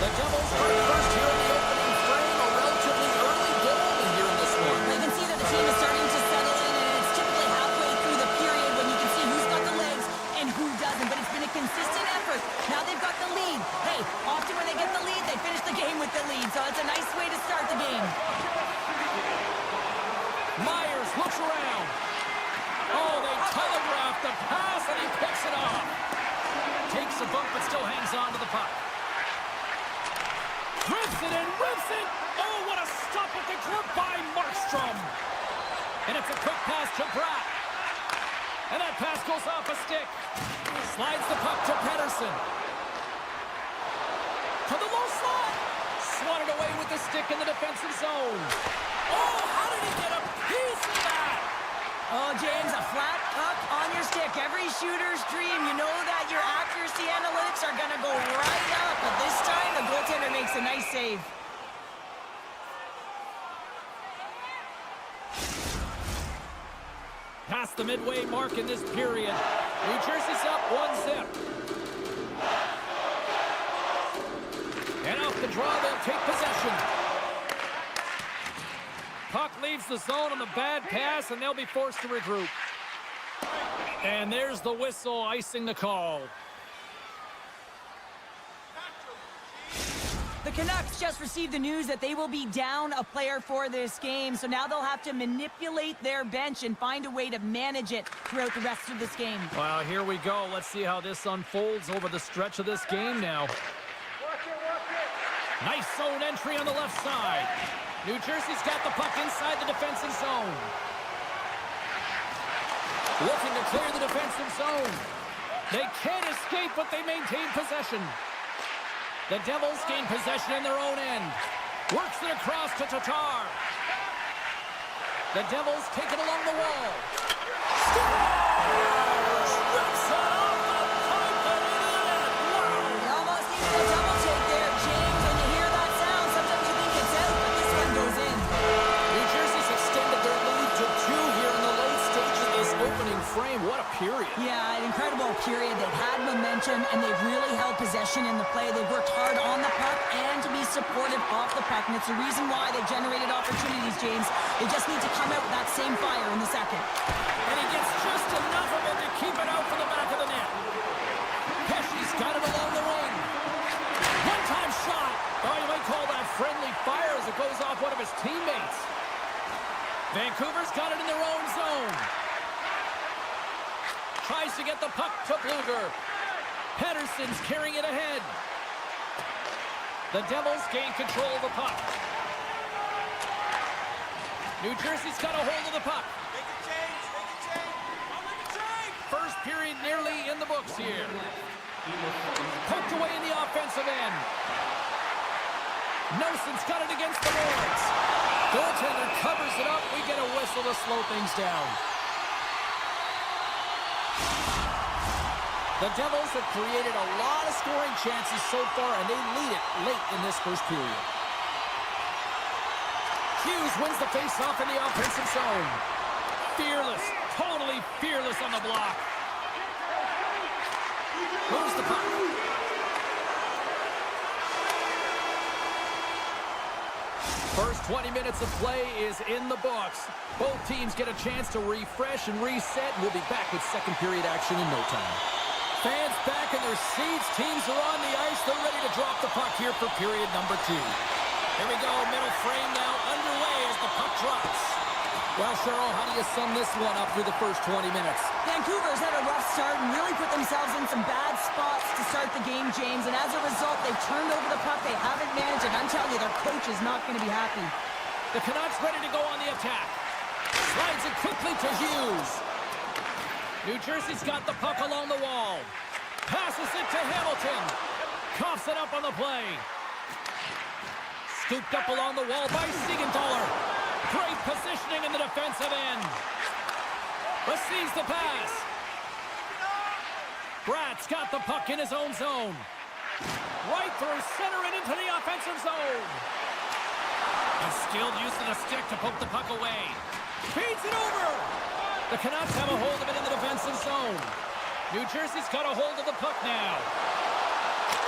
The Devils are first here in the opening frame. A relatively early goal here in this one. You can see that the team is starting to settle in, and it's typically halfway through the period when you can see who's got the legs and who doesn't. But it's been a consistent effort. Now they've got the lead. Hey, often when they get the lead, they finish the game with the lead. So it's a nice way to start the game. Myers looks around. Oh, they telegraphed the pass, and he picks it off. Takes a bump, but still hangs on to the puck. Rips it and rips it. Oh, what a stop at the glove by Markstrom. And it's a quick pass to Bratt. And that pass goes off a stick. Slides the puck to Pettersson. To the low slot. Swatted away with the stick in the defensive zone. Oh, how did he get a piece of that? Oh, James, a flat puck on your stick. Every shooter's dream. You know that your accuracy analytics are going to go right up. But this time, the goaltender makes a nice save. Past the midway mark in this period. New Jersey's up 1-0. And off the draw, they'll take possession. Puck leaves the zone on the bad pass, and they'll be forced to regroup. And there's the whistle icing the call. The Canucks just received the news that they will be down a player for this game, so now they'll have to manipulate their bench and find a way to manage it throughout the rest of this game. Well, here we go. Let's see how this unfolds over the stretch of this game now. Nice zone entry on the left side. New Jersey's got the puck inside the defensive zone. Looking to clear the defensive zone. They can't escape, but they maintain possession. The Devils gain possession in their own end. Works it across to Tatar. The Devils take it along the wall. Scores! Rips it off the pipe and into the net. Wow! They almost needed a double take there, James. When you hear that sound, sometimes you think it's out, but this one goes in. New Jersey's extended their lead to 2 here in the late stages of this opening frame. What a period. Yeah, an incredible period. They've had momentum, and they've really held possession in the play. They've worked hard on the puck and to be supportive off the puck, and it's the reason why they've generated opportunities, James. They just need to come out with that same fire in the second. And he gets just enough of it to keep it out for the back of the net. Pesci's got it along the wing. One-time shot. Oh, you might call that friendly fire as it goes off one of his teammates. Vancouver's got it in their own zone. Tries to get the puck to Bluger. Pettersson's carrying it ahead. The Devils gain control of the puck. New Jersey's got a hold of the puck. Make a change. Make a change. I'll make a change. First period nearly in the books here. Poked away in the offensive end. Nelson's got it against the boards. Goaltender covers it up. We get a whistle to slow things down. The Devils have created a lot of scoring chances so far, and they lead it late in this first period. Hughes wins the faceoff in the offensive zone. Fearless, totally fearless on the block. Moves the puck. First 20 minutes of play is in the books. Both teams get a chance to refresh and reset. We'll be back with second period action in no time. Fans back in their seats. Teams are on the ice. They're ready to drop the puck here for period number 2. Here we go. Middle frame now underway as the puck drops. Well, Cheryl, how do you sum this one up through the first 20 minutes? Vancouver's had a rough start and really put themselves in some bad spots to start the game, James. And as a result, they've turned over the puck. They haven't managed it. I'm telling you, their coach is not going to be happy. The Canucks ready to go on the attack. Slides it quickly to Hughes. New Jersey's got the puck along the wall. Passes it to Hamilton. Coughs it up on the play. Scooped up along the wall by Siegenthaler. Great positioning in the defensive end. Receives the pass. Bratt's got the puck in his own zone. Right through center and into the offensive zone. A skilled use of the stick to poke the puck away. Feeds it over. The Canucks have a hold of it in the defensive zone. New Jersey's got a hold of the puck now.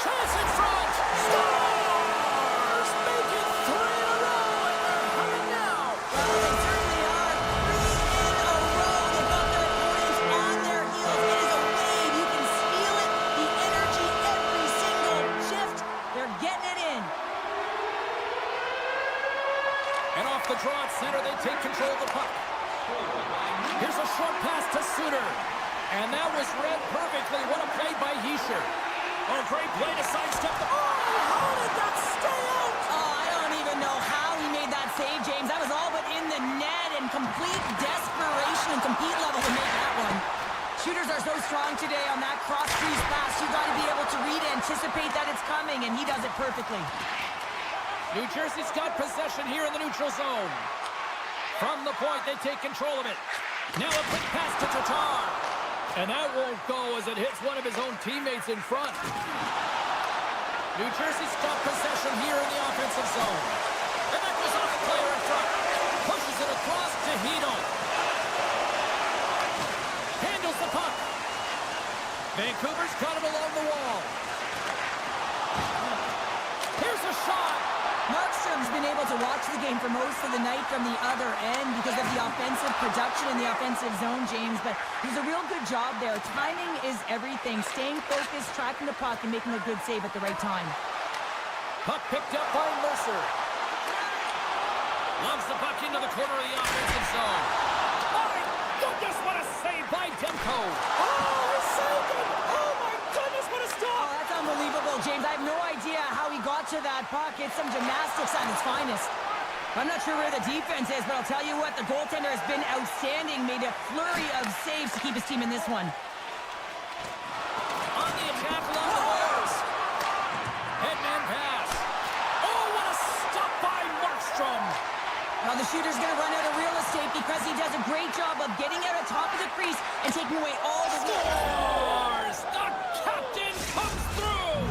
Chance in front. Stars make it 3 in a row. And they're coming now. Well, they certainly are. 3 in a row. They've got their opponents on their heels. It is a wave. You can feel it. The energy every single shift. They're getting it in. And off the draw at center, they take control of the puck. Here's a short pass to Suter. And that was read perfectly. What a play by Heischer. Oh, great play to sidestep. Oh, how did that stay out? Oh, I don't even know how he made that save, James. That was all but in the net and complete desperation and compete level to make that one. Shooters are so strong today on that cross-crease pass. You've got to be able to read, anticipate that it's coming, and he does it perfectly. New Jersey's got possession here in the neutral zone. From the point, they take control of it. Now a quick pass to Tatar. And that won't go as it hits one of his own teammates in front. New Jersey's got possession here in the offensive zone. And that goes off the player in front. Pushes it across to Hito. Handles the puck. Vancouver's got it along the wall. Here's a shot. Markstrom's been able to watch the game for most of the night from the other end because of the offensive production in the offensive zone, James, but he's a real good job there. Timing is everything. Staying focused, tracking the puck, and making a good save at the right time. Puck picked up by Mercer. Loves the puck into the corner of the offensive zone. My goodness, what a save by Demko. Oh, he saved it. Oh, my goodness, what a stop. Oh, that's unbelievable, James. I have no idea how he got to that puck. It's some gymnastics at its finest. I'm not sure where the defense is, but I'll tell you what, the goaltender has been outstanding. Made a flurry of saves to keep his team in this one. On the attack along the boards. Headman pass. Oh, what a stop by Markstrom. Well, the shooter's going to run out of real estate because he does a great job of getting out of top of the crease and taking away all the... Scores! The captain comes through!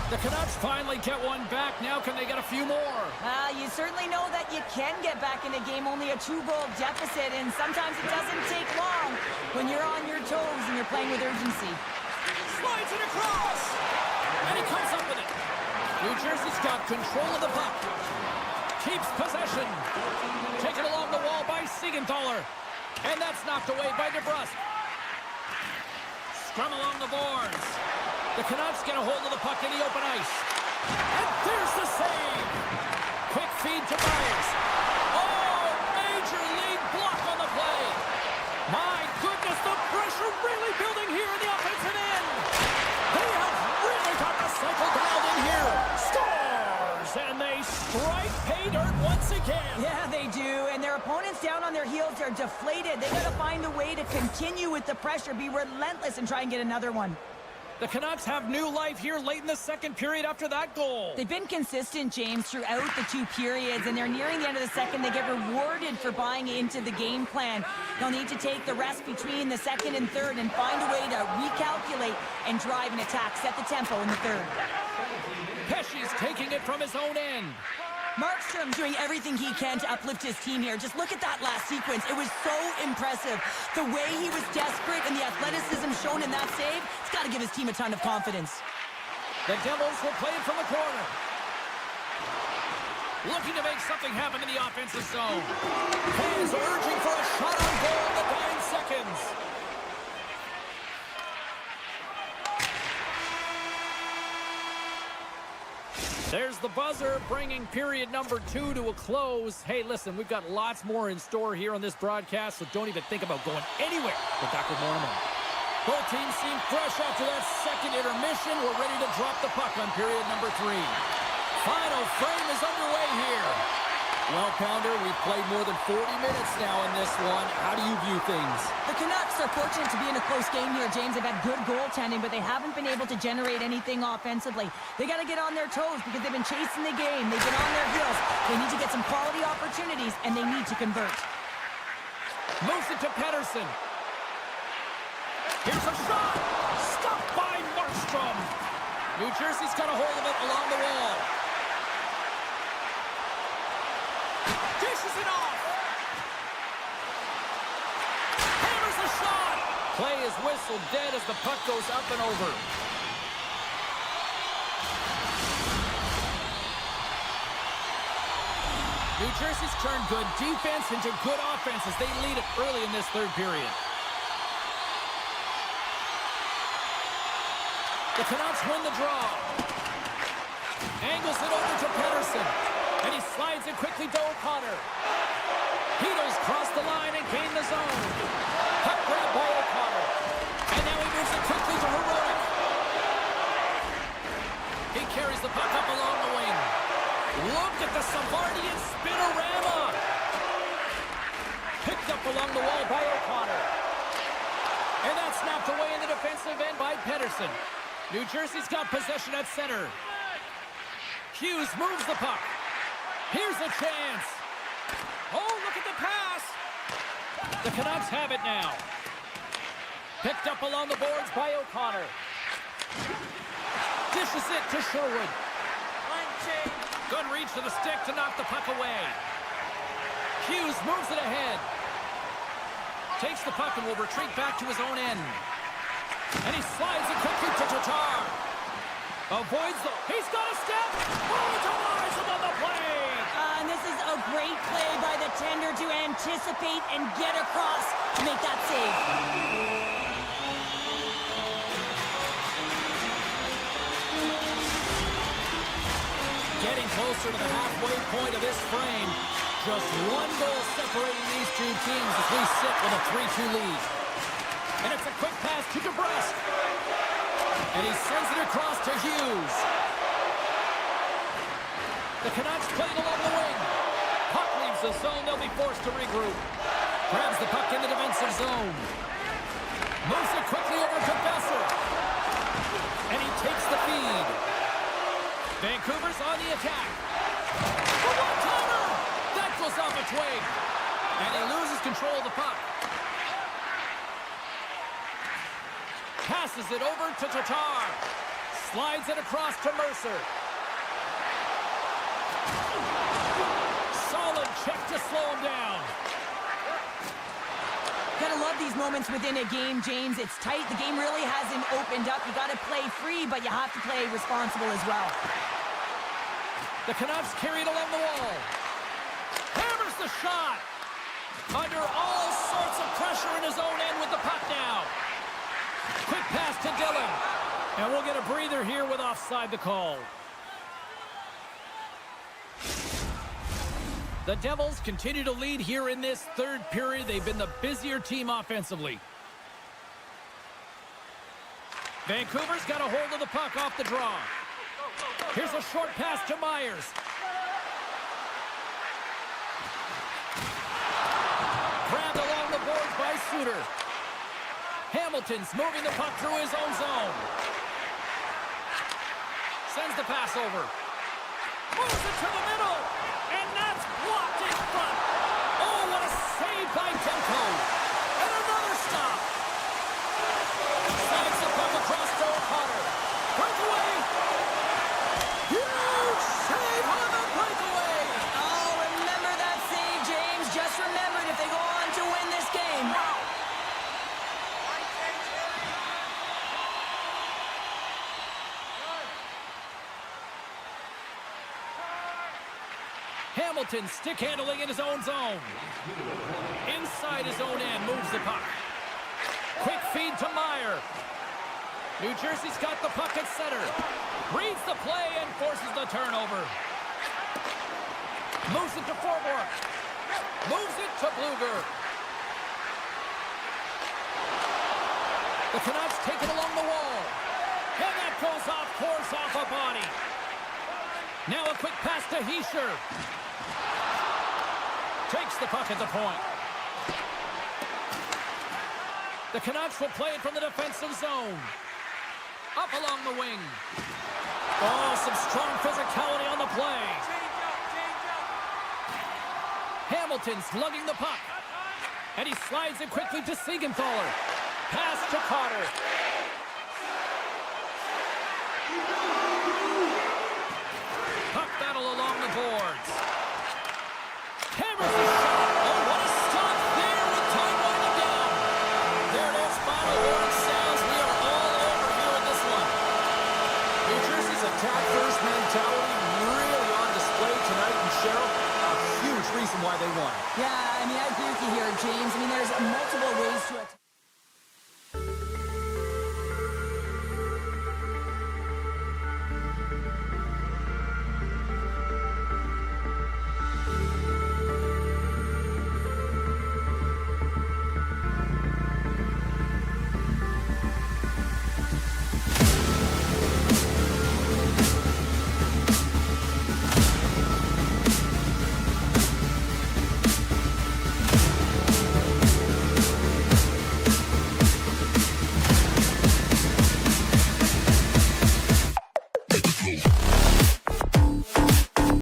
The Canucks finally get one back. Now can they get a few more? You certainly know that you can get back in a game, only a 2-goal deficit, and sometimes it doesn't take long when you're on your toes and you're playing with urgency. Slides it across! And he comes up with it. New Jersey's got control of the puck. Keeps possession. Taken along the wall by Siegenthaler. And that's knocked away by DeBrusque. Scrum along the boards. The Canucks get a hold of the puck in the open ice. And there's the save. Quick feed to Myers. Oh, major league block on the play. My goodness, the pressure really building here in the offensive end. They have really got the cycle dialed in here. Scores! And they strike pay dirt once again. Yeah, they do, and their opponents down on their heels are deflated. They got to find a way to continue with the pressure, be relentless, and try and get another one. The Canucks have new life here late in the second period after that goal. They've been consistent, James, throughout the 2 periods, and they're nearing the end of the second. They get rewarded for buying into the game plan. They'll need to take the rest between the second and third and find a way to recalculate and drive an attack, set the tempo in the third. Pesce's taking it from his own end. Markstrom doing everything he can to uplift his team here. Just look at that last sequence. It was so impressive. The way he was desperate and the athleticism shown in that save, it's got to give his team a ton of confidence. The Devils will play it from the corner. Looking to make something happen in the offensive zone. Fans urging for a shot on goal in the dying seconds. There's the buzzer, bringing period number 2 to a close. Hey, listen, we've got lots more in store here on this broadcast, so don't even think about going anywhere. We're back with more in a moment. Both teams seem fresh after that second intermission. We're ready to drop the puck on period number 3. Final frame is underway here. Well, Pounder, we've played more than 40 minutes now in this one. How do you view things? The Canucks are fortunate to be in a close game here, James. They've had good goaltending, but they haven't been able to generate anything offensively. They got to get on their toes because they've been chasing the game. They've been on their heels. They need to get some quality opportunities, and they need to convert. Moves it to Pettersson. Here's a shot. Stopped by Markstrom. New Jersey's got a hold of it along the wall. Dishes it off. Hammers a shot. Play is whistled dead as the puck goes up and over. New Jersey's turned good defense into good offense as they lead it early in this third period. The Canucks win the draw. Angles it over to Pettersson. And he slides it quickly to O'Connor. Heedles cross the line and gain the zone. Puck grab by O'Connor. And now he moves it quickly to Heroic. He carries the puck up along the wing. Look at the Savardian spinorama. Picked up along the wall by O'Connor. And that's snapped away in the defensive end by Pettersson. New Jersey's got possession at center. Hughes moves the puck. Here's a chance. Oh, look at the pass. The Canucks have it now. Picked up along the boards by O'Connor. Dishes it to Sherwood. Good reach to the stick to knock the puck away. Hughes moves it ahead. Takes the puck and will retreat back to his own end. And he slides it quickly to Tatar. Avoids the... He's got a step. Oh, Tatar's on the play. And this is a great play by the tender to anticipate and get across to make that save. Getting closer to the halfway point of this frame. Just one goal separating these two teams as we sit with a 3-2 lead. And it's a quick pass to DeBrusque. And he sends it across to Hughes. The Canucks played along the wing. Puck leaves the zone. They'll be forced to regroup. Grabs the puck in the defensive zone. Moves it quickly over to Besser. And he takes the feed. Vancouver's on the attack. For one-timer! That goes off a twig. And he loses control of the puck. Passes it over to Tatar. Slides it across to Mercer. Solid check to slow him down. Gotta love these moments within a game, James. It's tight. The game really hasn't opened up. You gotta play free, but you have to play responsible as well. The Canucks carry it along the wall. Hammers the shot. Under all sorts of pressure in his own end with the puck now. Quick pass to Dillon. And we'll get a breather here with offside the call. The Devils continue to lead here in this third period. They've been the busier team offensively. Vancouver's got a hold of the puck off the draw. Here's a short pass to Myers. Grabbed along the boards by Suter. Hamilton's moving the puck through his own zone. Sends the pass over. Moves it to the middle. And that's blocked in front. Oh, what a save by Demko. And another stop. Slides the puck across to O'Connor. Breakaway. Huge save on the breakaway. Oh, remember that save, James. Just remember it if they go on to win this game. Hamilton stick handling in his own zone. Inside his own end, moves the puck. Quick feed to Meyer. New Jersey's got the puck at center. Reads the play and forces the turnover. Moves it to forward. Moves it to Bluger. The Canucks take it along the wall. And that goes off course off a body. Now a quick pass to Heischer. Takes the puck at the point. The Canucks will play it from the defensive zone. Up along the wing. Oh, some strong physicality on the play. Hamilton's lugging the puck. And he slides it quickly to Siegenthaler. Pass to Carter.